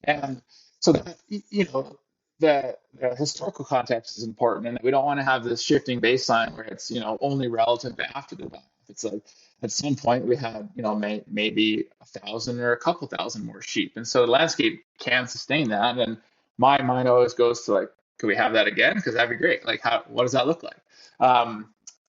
And so that, the historical context is important, and we don't want to have this shifting baseline where it's only relative to after the die-off. It's like at some point we had maybe 1,000 or a couple thousand more sheep, and so the landscape can sustain that. And my mind always goes to like, could we have that again? Because that'd be great. Like, what does that look like?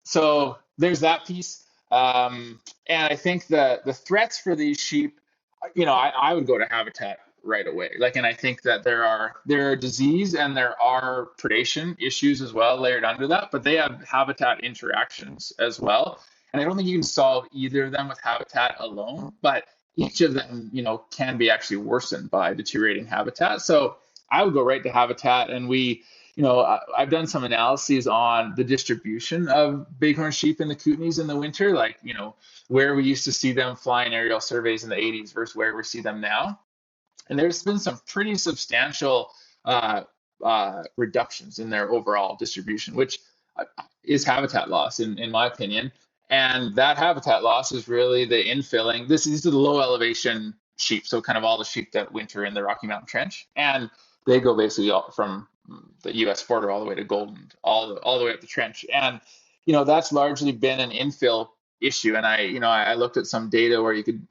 So there's that piece, and I think the threats for these sheep, I would go to habitat right away. And I think that there are disease and there are predation issues as well layered under that, but they have habitat interactions as well. And I don't think you can solve either of them with habitat alone, but each of them, can be actually worsened by deteriorating habitat. So I would go right to habitat, and I've done some analyses on the distribution of bighorn sheep in the Kootenays in the winter, where we used to see them fly in aerial surveys in the 80s versus where we see them now. And there's been some pretty substantial reductions in their overall distribution, which is habitat loss, in my opinion. And that habitat loss is really the infilling. These are the low elevation sheep, so kind of all the sheep that winter in the Rocky Mountain Trench. And they go basically from the U.S. border all the way to Golden, all the way up the trench. And, that's largely been an infill issue. And I looked at some data where you could,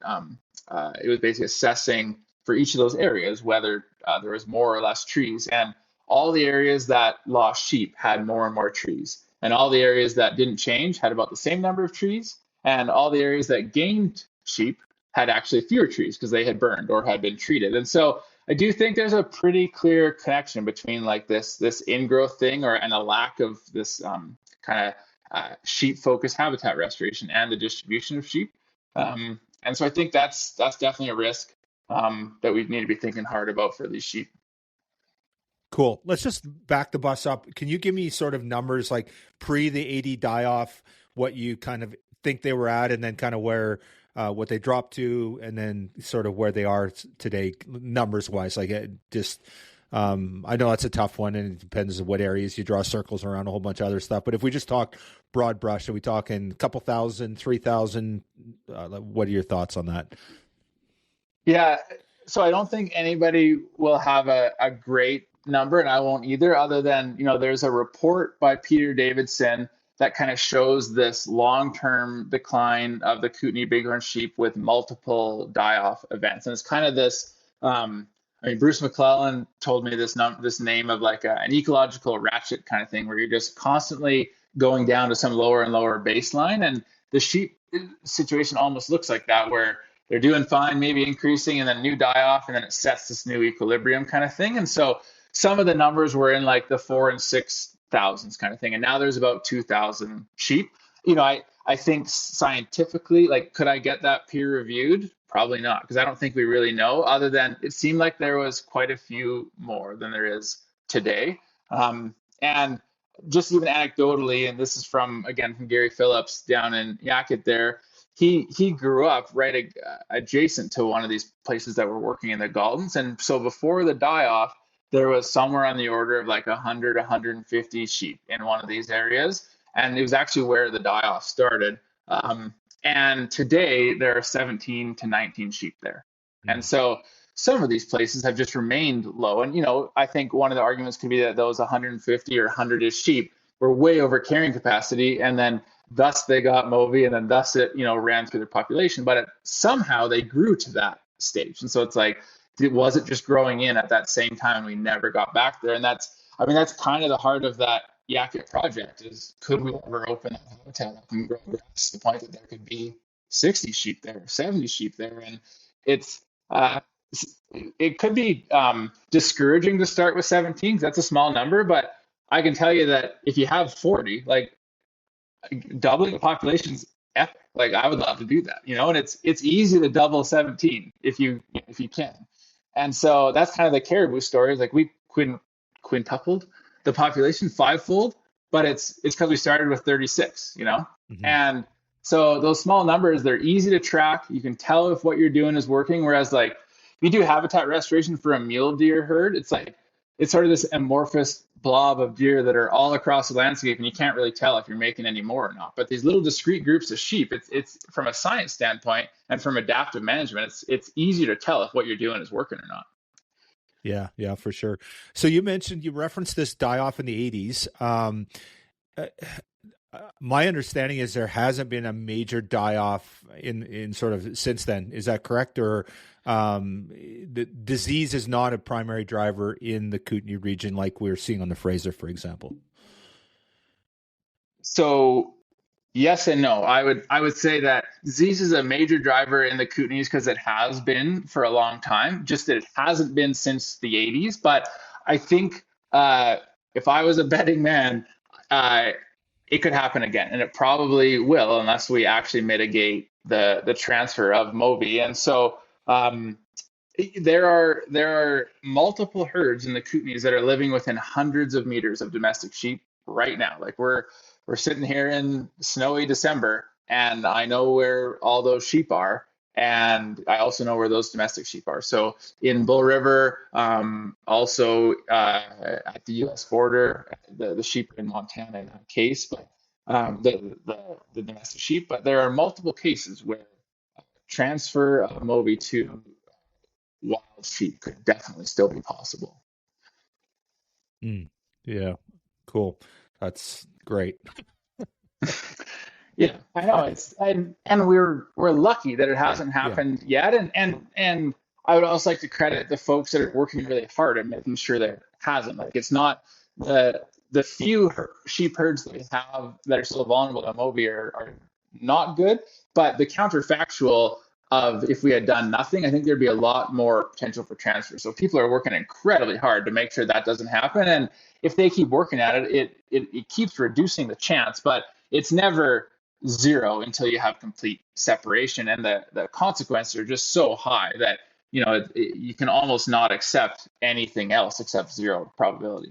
it was basically assessing for each of those areas whether there was more or less trees. And all the areas that lost sheep had more and more trees. And all the areas that didn't change had about the same number of trees. And all the areas that gained sheep had actually fewer trees because they had burned or had been treated. And so I do think there's a pretty clear connection between this ingrowth thing and a lack of this kind of sheep-focused habitat restoration and the distribution of sheep. And so I think that's definitely a risk that we need to be thinking hard about for these sheep. Cool. Let's just back the bus up. Can you give me sort of numbers like pre the 80 die-off, what you kind of think they were at, and then kind of where what they dropped to, and then sort of where they are today, numbers wise? I know that's a tough one, and it depends on what areas you draw circles around, a whole bunch of other stuff. But if we just talk broad brush, are we talking a couple thousand, 3,000? What are your thoughts on that? Yeah, so I don't think anybody will have a great number, and I won't either, other than, there's a report by Peter Davidson that kind of shows this long-term decline of the Kootenay bighorn sheep with multiple die-off events. And it's kind of this, Bruce McClellan told me this name of like an ecological ratchet kind of thing, where you're just constantly going down to some lower and lower baseline. And the sheep situation almost looks like that, where they're doing fine, maybe increasing, and then new die-off, and then it sets this new equilibrium kind of thing. And so some of the numbers were in like the 4,000 and 6,000s kind of thing. And now there's about 2,000 sheep. I think scientifically, could I get that peer reviewed? Probably not, because I don't think we really know, other than it seemed like there was quite a few more than there is today. And just even anecdotally, and this is from Gary Phillips down in Yakut there. He grew up right adjacent to one of these places that were working in the Galtons, and so before the die off, there was somewhere on the order of like 100, 150 sheep in one of these areas, and it was actually where the die off started. And today there are 17 to 19 sheep there, and so some of these places have just remained low. And, I think one of the arguments could be that those 150 or 100-ish sheep were way over carrying capacity, and then thus they got Moby, and then thus it, ran through their population. But somehow they grew to that stage. And so it's like, was it just growing in at that same time and we never got back there? And that's kind of the heart of that Yakut project is, could we ever open that habitat up and grow grass to the point that there could be 60 sheep there, 70 sheep there? And it could be discouraging to start with 17 because that's a small number, but I can tell you that if you have 40, like doubling the population is epic. Like I would love to do that, and it's easy to double 17 if you can. And so that's kind of the caribou story. Like we quintupled the population fivefold, but it's because we started with 36, and so those small numbers, they're easy to track. You can tell if what you're doing is working. Whereas like if you do habitat restoration for a mule deer herd, it's sort of this amorphous blob of deer that are all across the landscape, and you can't really tell if you're making any more or not. But these little discrete groups of sheep, it's from a science standpoint and from adaptive management, it's easy to tell if what you're doing is working or not. Yeah, for sure. So you referenced this die-off in the 80s. My understanding is there hasn't been a major die-off in sort of since then. Is that correct? Or the disease is not a primary driver in the Kootenay region like we're seeing on the Fraser, for example? So yes and no. I would say that disease is a major driver in the Kootenays because it has been for a long time, just that it hasn't been since the 80s. But I think if I was a betting man, it could happen again, and it probably will unless we actually mitigate the transfer of Moby. And so there are multiple herds in the Kootenays that are living within hundreds of meters of domestic sheep right now. Like we're sitting here in snowy December, and I know where all those sheep are, and I also know where those domestic sheep are. So in Bull River, also at the U.S. border, the sheep are in Montana in that case, but the domestic sheep. But there are multiple cases where transfer of Moby to wild sheep could definitely still be possible. Yeah, cool. That's great. Yeah, I know and we're lucky that it hasn't happened yet, and I would also like to credit the folks that are working really hard at making sure that it hasn't. Like it's not the few sheep herds that we have that are still vulnerable to Moby are not good, but the counterfactual of if we had done nothing, I think there'd be a lot more potential for transfer. So people are working incredibly hard to make sure that doesn't happen, and if they keep working at it, it keeps reducing the chance, but it's never zero until you have complete separation, and the consequences are just so high that you can almost not accept anything else except zero probability.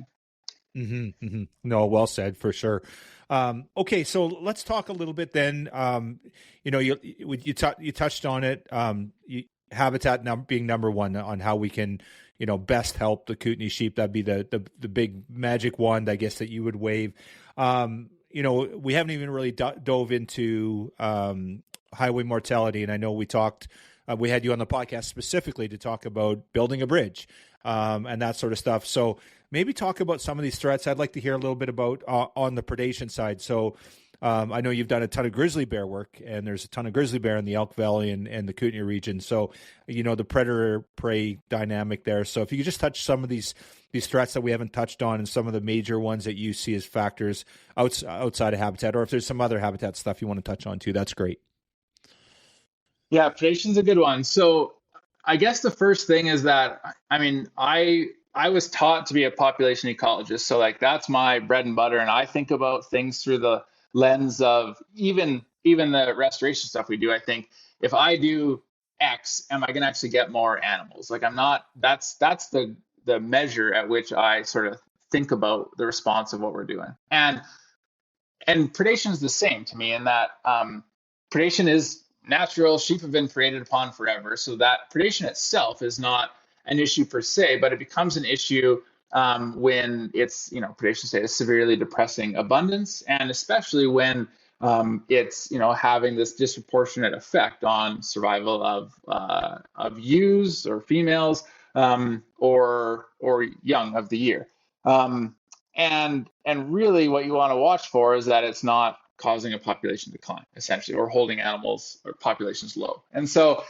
No, well said, for sure. Okay, so let's talk a little bit then. You touched on it. Habitat being number one on how we can best help the Kootenay sheep. That'd be the big magic wand, I guess, that you would wave. We haven't even really dove into highway mortality, and I know we talked. We had you on the podcast specifically to talk about building a bridge and that sort of stuff. So maybe talk about some of these threats. I'd like to hear a little bit about on the predation side. So I know you've done a ton of grizzly bear work, and there's a ton of grizzly bear in the Elk Valley and the Kootenay region. So, the predator-prey dynamic there. So if you could just touch some of these threats that we haven't touched on and some of the major ones that you see as factors outside of habitat, or if there's some other habitat stuff you want to touch on too, that's great. Yeah, predation's a good one. So I guess the first thing is that, I was taught to be a population ecologist. So like that's my bread and butter. And I think about things through the lens of even the restoration stuff we do. I think if I do X, am I going to actually get more animals? Like I'm not, that's the the measure at which I sort of think about the response of what we're doing. And predation is the same to me in that predation is natural. Sheep have been preyed upon forever, so that predation itself is not an issue per se, but it becomes an issue when it's, predation say is severely depressing abundance, and especially when it's, having this disproportionate effect on survival of ewes or females or young of the year. And really what you want to watch for is that it's not causing a population decline, essentially, or holding animals or populations low. And so,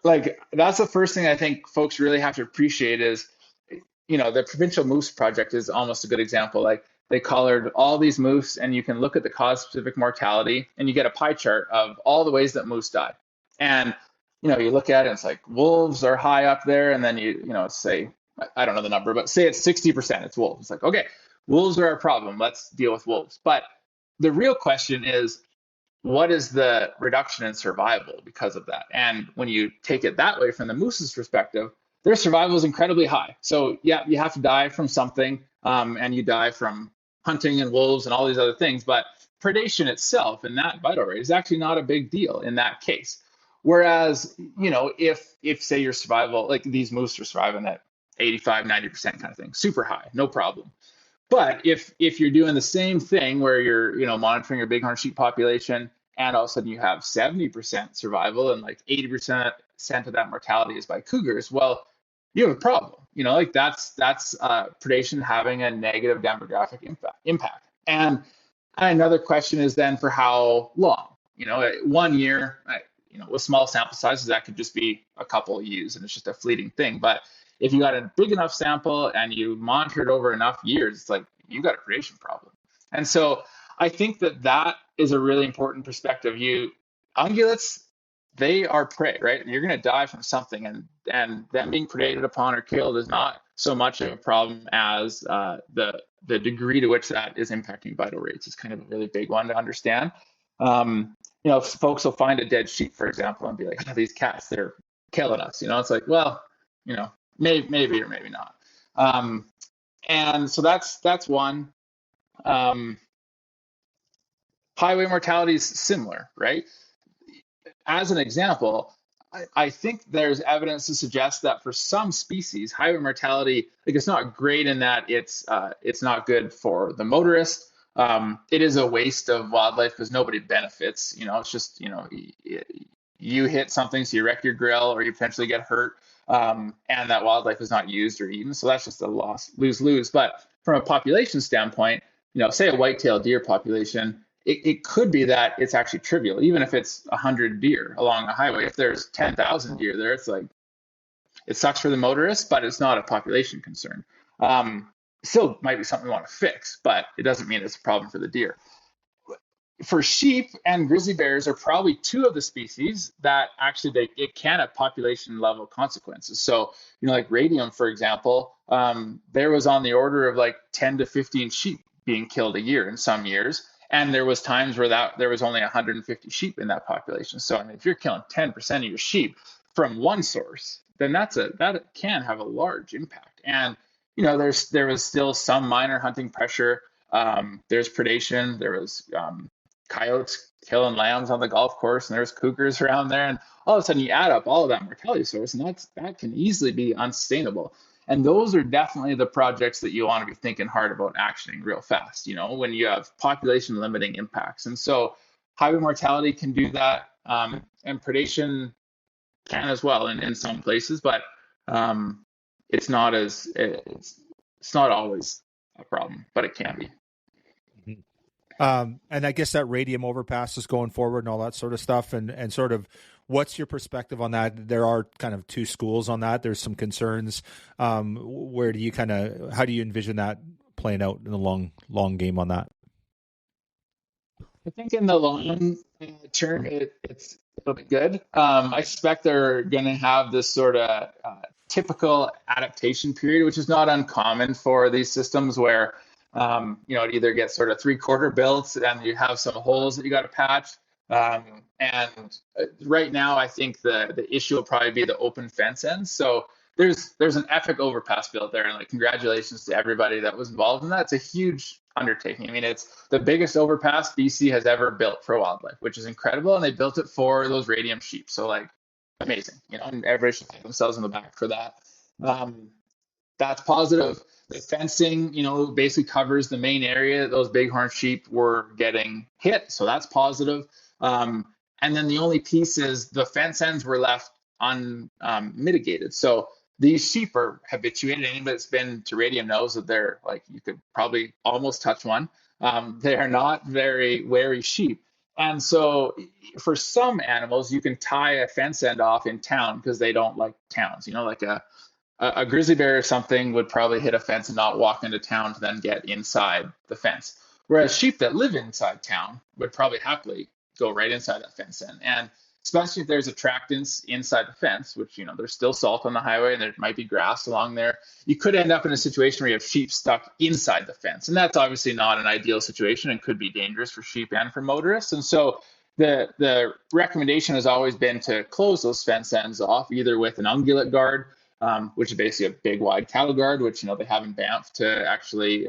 like, that's the first thing I think folks really have to appreciate is, the Provincial Moose Project is almost a good example. Like, they collared all these moose, and you can look at the cause-specific mortality, and you get a pie chart of all the ways that moose die. And, you look at it, and it's like wolves are high up there, and then say, I don't know the number, but say it's 60%, it's wolves. It's like, okay, wolves are a problem. Let's deal with wolves. But the real question is, what is the reduction in survival because of that? And when you take it that way from the moose's perspective, their survival is incredibly high. So yeah, you have to die from something, and you die from hunting and wolves and all these other things. But predation itself and that vital rate is actually not a big deal in that case. Whereas, if say your survival, like these moose are surviving at 85, 90% kind of thing, super high, no problem. But if you're doing the same thing where you're, monitoring your bighorn sheep population, and all of a sudden you have 70% survival and like 80% of that mortality is by cougars, well, you have a problem. Like that's predation having a negative demographic impact. And another question is then for how long? 1 year, with small sample sizes, that could just be a couple of ewes and it's just a fleeting thing. But if you got a big enough sample and you monitor it over enough years, it's like you got a predation problem. And so I think that is a really important perspective. Ungulates, they are prey, right? And you're going to die from something, and them being predated upon or killed is not so much of a problem as the degree to which that is impacting vital rates is kind of a really big one to understand. Folks will find a dead sheep, for example, and be like, oh, these cats, they're killing us. It's like, well, maybe or maybe not. And so that's one. Highway mortality is similar, right? As an example, I think there's evidence to suggest that for some species, highway mortality, like, it's not great in that it's not good for the motorist. It is a waste of wildlife because nobody benefits. It's just, you hit something, so you wreck your grill or you potentially get hurt, and that wildlife is not used or eaten. So that's just a loss, lose-lose. But from a population standpoint, say a white-tailed deer population, it could be that it's actually trivial, even if it's 100 deer along a highway. If there's 10,000 deer there, it's like, it sucks for the motorist, but it's not a population concern. Still might be something we want to fix, but it doesn't mean it's a problem for the deer. For sheep and grizzly bears are probably two of the species that actually it can have population level consequences. So, like radium, for example, there was on the order of like 10 to 15 sheep being killed a year in some years. And there was times where there was only 150 sheep in that population. So, if you're killing 10% of your sheep from one source, then that can have a large impact. And, there was still some minor hunting pressure. There's predation. There was coyotes killing lambs on the golf course, and there's cougars around there. And all of a sudden you add up all of that mortality source, and that can easily be unsustainable. And those are definitely the projects that you want to be thinking hard about actioning real fast, when you have population limiting impacts. And so highway mortality can do that, and predation can as well in some places, but it's not always a problem, but it can be. And I guess that radium overpass is going forward and all that sort of stuff. And sort of, what's your perspective on that? There are kind of two schools on that. There's some concerns. How do you envision that playing out in the long game on that? I think in the long term, it'll be good. I suspect they're going to have this sort of typical adaptation period, which is not uncommon for these systems where it either gets sort of 3/4 built and you have some holes that you got to patch. And right now, I think the issue will probably be the open fence ends. So there's an epic overpass built there, and like congratulations to everybody that was involved in that. It's a huge undertaking. I mean, it's the biggest overpass BC has ever built for wildlife, which is incredible, and they built it for those radium sheep. So like amazing, and everybody should pat themselves on the back for that. Um, that's positive. The fencing, basically covers the main area that those bighorn sheep were getting hit, so that's positive. And then the only piece is the fence ends were left unmitigated. So these sheep are habituated. Anybody that's been to radium knows that they're like, you could probably almost touch one. They are not very wary sheep. And so for some animals, you can tie a fence end off in town because they don't like towns, like a grizzly bear or something would probably hit a fence and not walk into town to then get inside the fence. Whereas sheep that live inside town would probably happily go right inside that fence in. And especially if there's attractants inside the fence, which, there's still salt on the highway and there might be grass along there, you could end up in a situation where you have sheep stuck inside the fence. And that's obviously not an ideal situation and could be dangerous for sheep and for motorists. And so the recommendation has always been to close those fence ends off, either with an ungulate guard, which is basically a big wide cattle guard, which they have in Banff to actually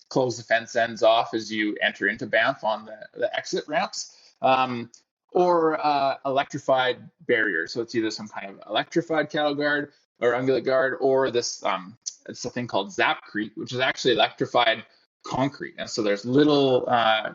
close the fence ends off as you enter into Banff on the exit ramps, or electrified barrier. So it's either some kind of electrified cattle guard or ungulate guard, or this it's a thing called zapcrete, which is actually electrified concrete. And so there's little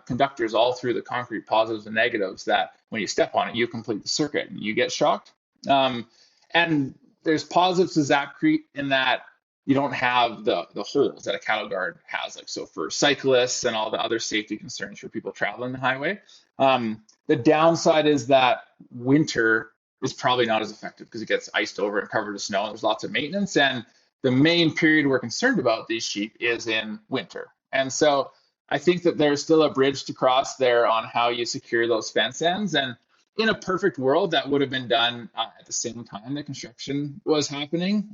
conductors all through the concrete, positives and negatives, that when you step on it, you complete the circuit and you get shocked. And there's positives to zapcrete in that you don't have the holes that a cattle guard has, like so for cyclists and all the other safety concerns for people traveling the highway. The downside is that winter is probably not as effective because it gets iced over and covered with snow, and there's lots of maintenance. And the main period we're concerned about these sheep is in winter. And so I think that there's still a bridge to cross there on how you secure those fence ends. And in a perfect world, that would have been done at the same time the construction was happening.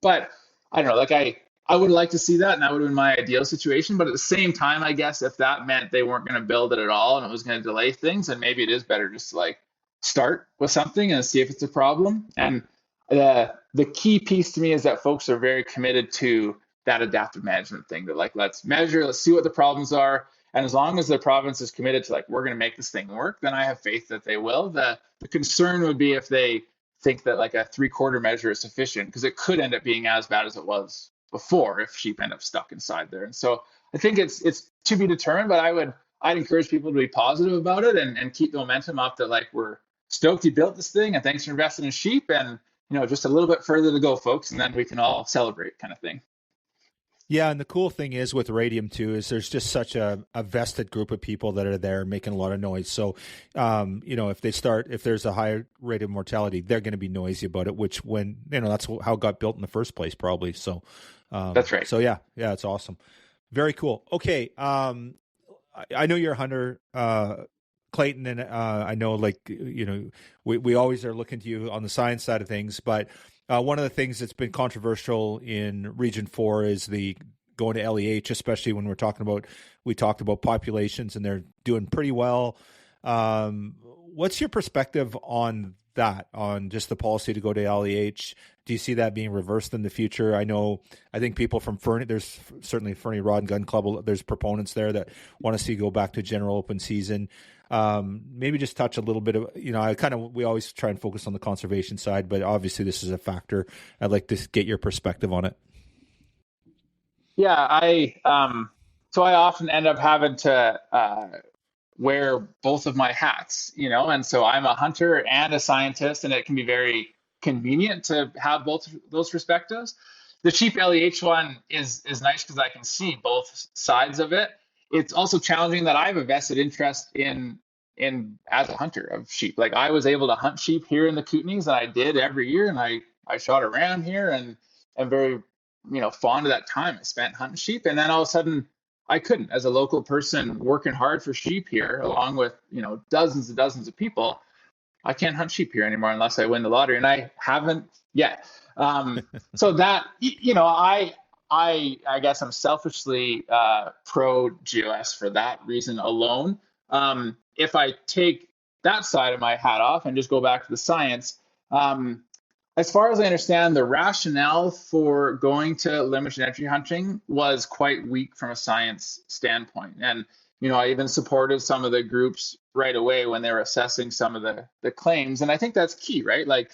But I don't know, like I would like to see that, and that would have been my ideal situation. But at the same time, I guess if that meant they weren't going to build it at all and it was going to delay things, then maybe it is better just to like start with something and see if it's a problem. And the key piece to me is that folks are very committed to that adaptive management thing, that like, let's measure, let's see what the problems are. And as long as the province is committed to like, we're going to make this thing work, then I have faith that they will. The concern would be if they think that like a 3/4 measure is sufficient, because it could end up being as bad as it was before if sheep end up stuck inside there. And so I think it's to be determined, but I'd encourage people to be positive about it and keep the momentum up, that like, we're stoked you built this thing and thanks for investing in sheep, and just a little bit further to go, folks, and then we can all celebrate, kind of thing. Yeah, and the cool thing is with radium too is there's just such a vested group of people that are there making a lot of noise. So, if there's a higher rate of mortality, they're going to be noisy about it. Which that's how it got built in the first place, probably. So, that's right. So yeah, it's awesome, very cool. Okay, I know you're a hunter, Clayton, and I know we always are looking to you on the science side of things, but. One of the things that's been controversial in Region 4 is the going to LEH, especially when we talked about populations, and they're doing pretty well. What's your perspective on that, on just the policy to go to LEH? Do you see that being reversed in the future? I think people from Fernie, there's certainly Fernie Rod and Gun Club, there's proponents there that want to see go back to general open season. Maybe just touch a little bit of, we always try and focus on the conservation side, but obviously this is a factor. I'd like to get your perspective on it. Yeah, so I often end up having to wear both of my hats, and so I'm a hunter and a scientist, and it can be very convenient to have both of those perspectives. The cheap LEH one is nice because I can see both sides of it. It's also challenging that I have a vested interest in as a hunter of sheep. Like, I was able to hunt sheep here in the Kootenays, and I did every year, and I shot around here, and I'm very fond of that time I spent hunting sheep. And then all of a sudden I couldn't, as a local person working hard for sheep here, along with dozens and dozens of people. I can't hunt sheep here anymore unless I win the lottery, and I haven't yet. So that I guess I'm selfishly pro GOS for that reason alone. If I take that side of my hat off and just go back to the science, As far as I understand, the rationale for going to limited entry hunting was quite weak from a science standpoint. And, I even supported some of the groups right away when they were assessing some of the claims. And I think that's key, right? Like,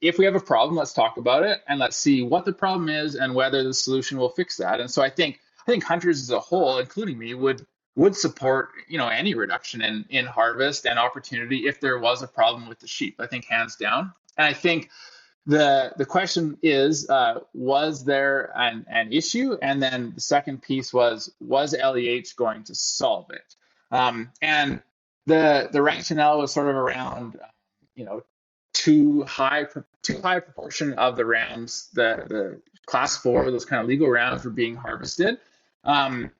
if we have a problem, let's talk about it and let's see what the problem is and whether the solution will fix that. And so I think hunters as a whole, including me, would support, any reduction in harvest and opportunity if there was a problem with the sheep. I think hands down. And I think the question is, was there an issue? And then the second piece was LEH going to solve it? And the rationale was sort of around, too high proportion of the rams, the class 4, those kind of legal rams, were being harvested. And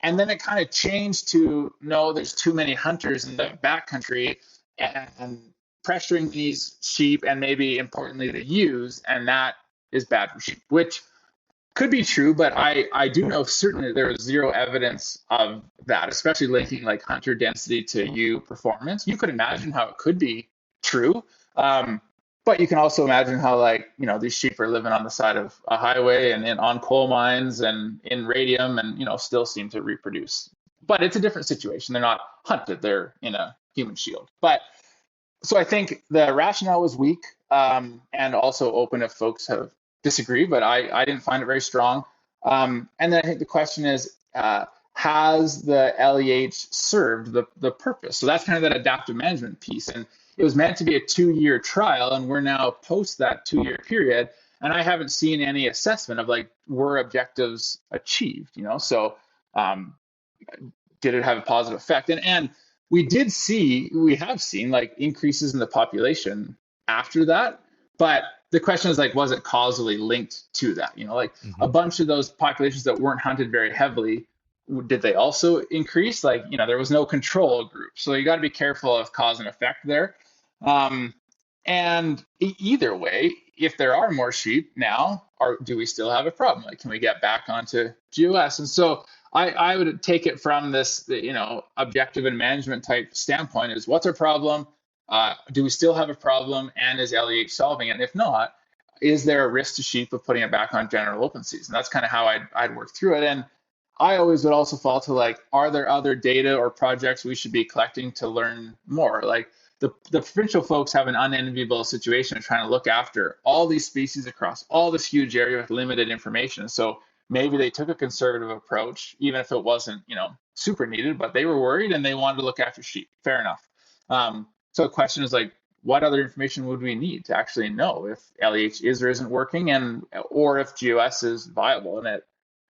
then it kind of changed to, no, there's too many hunters in the backcountry and pressuring these sheep, and maybe importantly the ewes, and that is bad for sheep, which could be true, but I do know certainly there was zero evidence of that, especially linking like hunter density to ewe performance. You could imagine how it could be true, but you can also imagine how, like, these sheep are living on the side of a highway and on coal mines and in radium, and still seem to reproduce. But it's a different situation. They're not hunted; they're in a human shield. But so I think the rationale was weak, and also open if folks have disagreed, but I didn't find it very strong. And then I think the question is, has the LEH served the purpose? So that's kind of that adaptive management piece. And it was meant to be a 2-year trial, and we're now post that 2-year period, and I haven't seen any assessment of, like, were objectives achieved, So did it have a positive effect? And we have seen like increases in the population after that, but the question is, like, was it causally linked to that? A bunch of those populations that weren't hunted very heavily, did they also increase? Like, there was no control group. So you got to be careful of cause and effect there. And either way, if there are more sheep now, do we still have a problem? Like, can we get back onto GOS? And so I would take it from this, objective and management type standpoint is, what's our problem? Do we still have a problem? And is LEH solving it? And if not, is there a risk to sheep of putting it back on general open season? That's kind of how I'd work through it. And I always would also fall to, like, are there other data or projects we should be collecting to learn more? Like, the provincial folks have an unenviable situation of trying to look after all these species across all this huge area with limited information. So maybe they took a conservative approach, even if it wasn't, super needed, but they were worried and they wanted to look after sheep. Fair enough. So the question is, like, what other information would we need to actually know if LEH is or isn't working, or if GOS is viable? And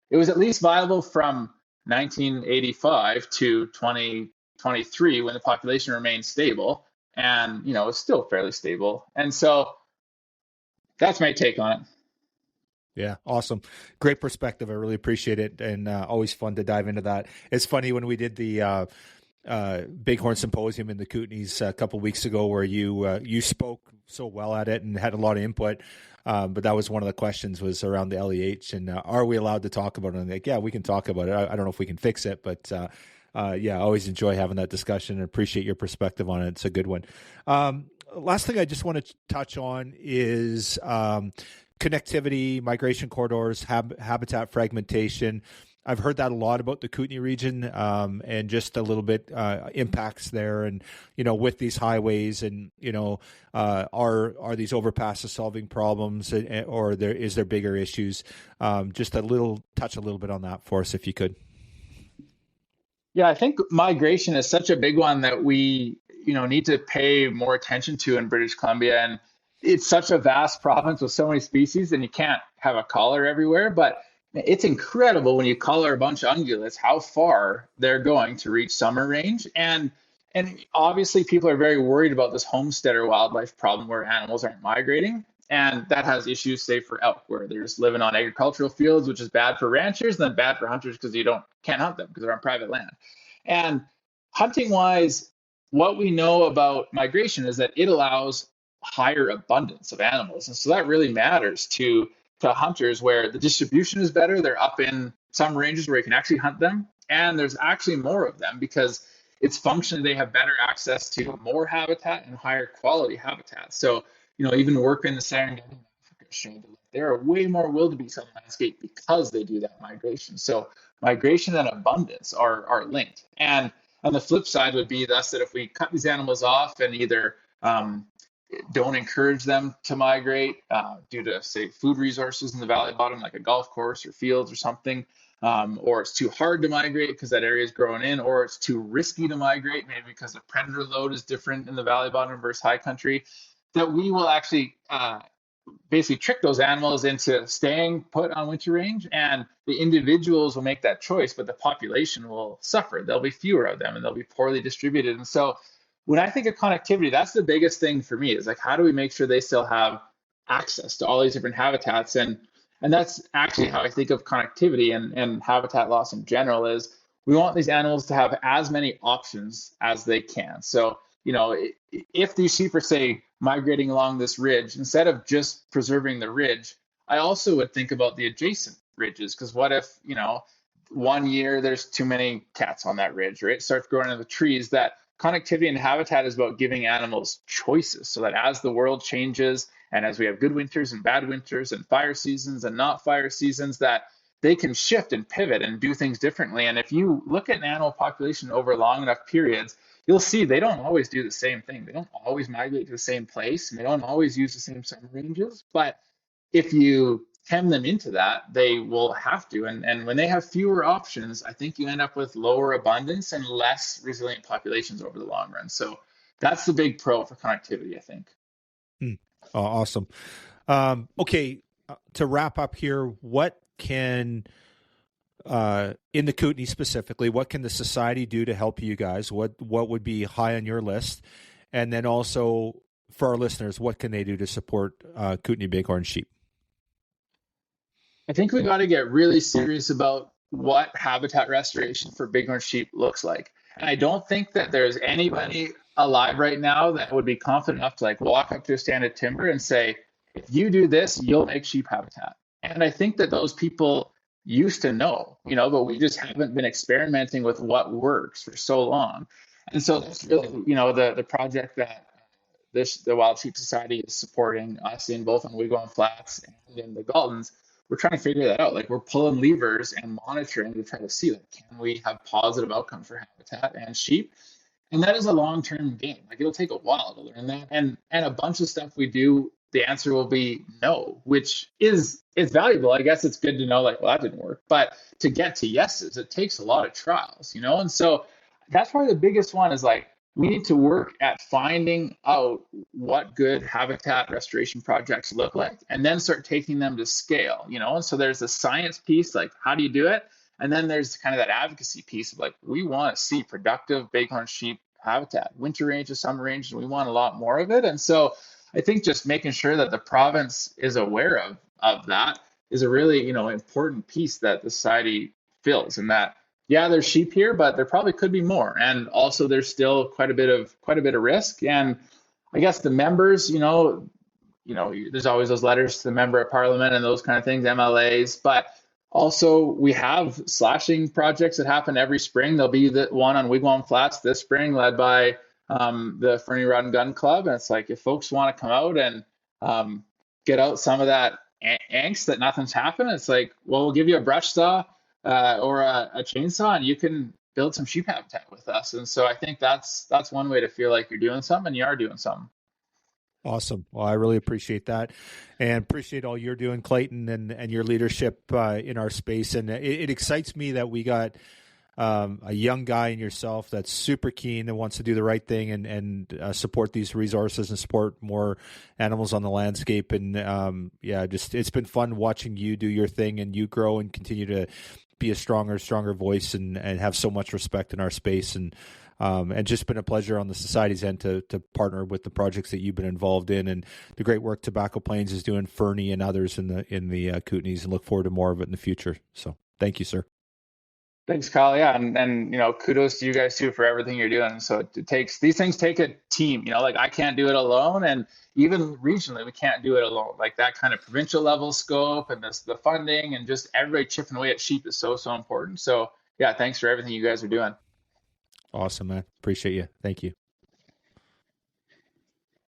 it was at least viable from 1985 to 2023, when the population remained stable, and it's still fairly stable. And so that's my take on it. Yeah, awesome. Great perspective. I really appreciate it, and always fun to dive into that. It's funny, when we did the Bighorn Symposium in the Kootenays a couple of weeks ago, where you spoke so well at it and had a lot of input, but that was one of the questions, was around the LEH, and are we allowed to talk about it? And like, yeah, we can talk about it. I don't know if we can fix it, but yeah, I always enjoy having that discussion and appreciate your perspective on it. It's a good one. Last thing I just want to touch on is connectivity, migration corridors, habitat fragmentation. I've heard that a lot about the Kootenay region, and just a little bit impacts there, and with these highways, and are these overpasses solving problems, or is there bigger issues? Just touch a little bit on that for us, if you could. Yeah, I think migration is such a big one that we need to pay more attention to in British Columbia, and it's such a vast province with so many species, and you can't have a collar everywhere, but it's incredible when you collar a bunch of ungulates how far they're going to reach summer range. And obviously people are very worried about this homesteader wildlife problem where animals aren't migrating, and that has issues, say, for elk, where they're just living on agricultural fields, which is bad for ranchers and then bad for hunters because you can't hunt them because they're on private land. And hunting wise, what we know about migration is that it allows higher abundance of animals, and so that really matters to hunters, where the distribution is better. They're up in some ranges where you can actually hunt them, and there's actually more of them, because it's functionally they have better access to more habitat and higher quality habitat. So, even work in the Serengeti in Africa showed that there are way more wildebeest on the landscape because they do that migration. So migration and abundance are linked. And the flip side would be thus that if we cut these animals off and either don't encourage them to migrate due to, say, food resources in the valley bottom, like a golf course or fields or something, or it's too hard to migrate because that area is growing in, or it's too risky to migrate, maybe because the predator load is different in the valley bottom versus high country, that we will actually basically trick those animals into staying put on winter range, and the individuals will make that choice, but the population will suffer. There'll be fewer of them and they'll be poorly distributed. And so when I think of connectivity, that's the biggest thing for me, is like, how do we make sure they still have access to all these different habitats? And that's actually how I think of connectivity and habitat loss in general, is we want these animals to have as many options as they can. So, if these sheep are, say, migrating along this ridge, instead of just preserving the ridge, I also would think about the adjacent ridges. Because what if, one year there's too many cats on that ridge, or it starts growing into the trees? That connectivity and habitat is about giving animals choices, so that as the world changes and as we have good winters and bad winters and fire seasons and not fire seasons, that they can shift and pivot and do things differently. And if you look at an animal population over long enough periods, you'll see they don't always do the same thing. They don't always migrate to the same place, and they don't always use the same summer ranges. But if you hem them into that, they will have to. And when they have fewer options, I think you end up with lower abundance and less resilient populations over the long run. So that's the big pro for connectivity, I think. Oh, awesome. Okay, to wrap up here, what can in the Kootenays specifically, what can the society do to help you guys? What would be high on your list? And then also for our listeners, what can they do to support Kootenay bighorn sheep? I think we got to get really serious about what habitat restoration for bighorn sheep looks like. And I don't think that there's anybody alive right now that would be confident enough to walk up to a stand of timber and say, if you do this, you'll make sheep habitat. And I think that those people used to know, but we just haven't been experimenting with what works for so long. And so that's really, the project that the Wild Sheep Society is supporting us in, both on Wigwam Flats and in the Galtons. We're trying to figure that out. We're pulling levers and monitoring to try to see, can we have positive outcomes for habitat and sheep? And that is a long-term game. It'll take a while to learn that. And a bunch of stuff we do, the answer will be no, which is valuable. I guess it's good to know, well, that didn't work. But to get to yeses, it takes a lot of trials, And so that's probably the biggest one, is we need to work at finding out what good habitat restoration projects look like, and then start taking them to scale, And so there's the science piece, how do you do it? And then there's kind of that advocacy piece of we want to see productive bighorn sheep habitat, winter ranges, summer ranges, and we want a lot more of it. And so I think just making sure that the province is aware of that is a really, important piece that the society fills, and that, yeah, there's sheep here, but there probably could be more. And also there's still quite a bit of risk. And I guess the members, there's always those letters to the member of parliament and those kind of things, MLAs, but also we have slashing projects that happen every spring. There'll be the one on Wigwam Flats this spring, led by the Fernie Rod and Gun Club. And it's if folks want to come out and get out some of that angst that nothing's happened, it's well, we'll give you a brush saw or a chainsaw, and you can build some sheep habitat with us. And so I think that's one way to feel like you're doing something, and you are doing something. Awesome. Well, I really appreciate that, and appreciate all you're doing, Clayton, and your leadership in our space. And it excites me that we got a young guy in yourself that's super keen and wants to do the right thing and support these resources and support more animals on the landscape. And it's been fun watching you do your thing and you grow and continue to be a stronger voice and have so much respect in our space. And just been a pleasure on the society's end to partner with the projects that you've been involved in, and the great work Tobacco Plains is doing, Fernie and others in the Kootenays, and look forward to more of it in the future. So thank you, sir. Thanks, Kyle. Yeah, and kudos to you guys too for everything you're doing. So these things take a team. I can't do it alone, and even regionally we can't do it alone. That kind of provincial level scope and the funding and just everybody chipping away at sheep is so important. So yeah, thanks for everything you guys are doing. Awesome, man. Appreciate you. Thank you.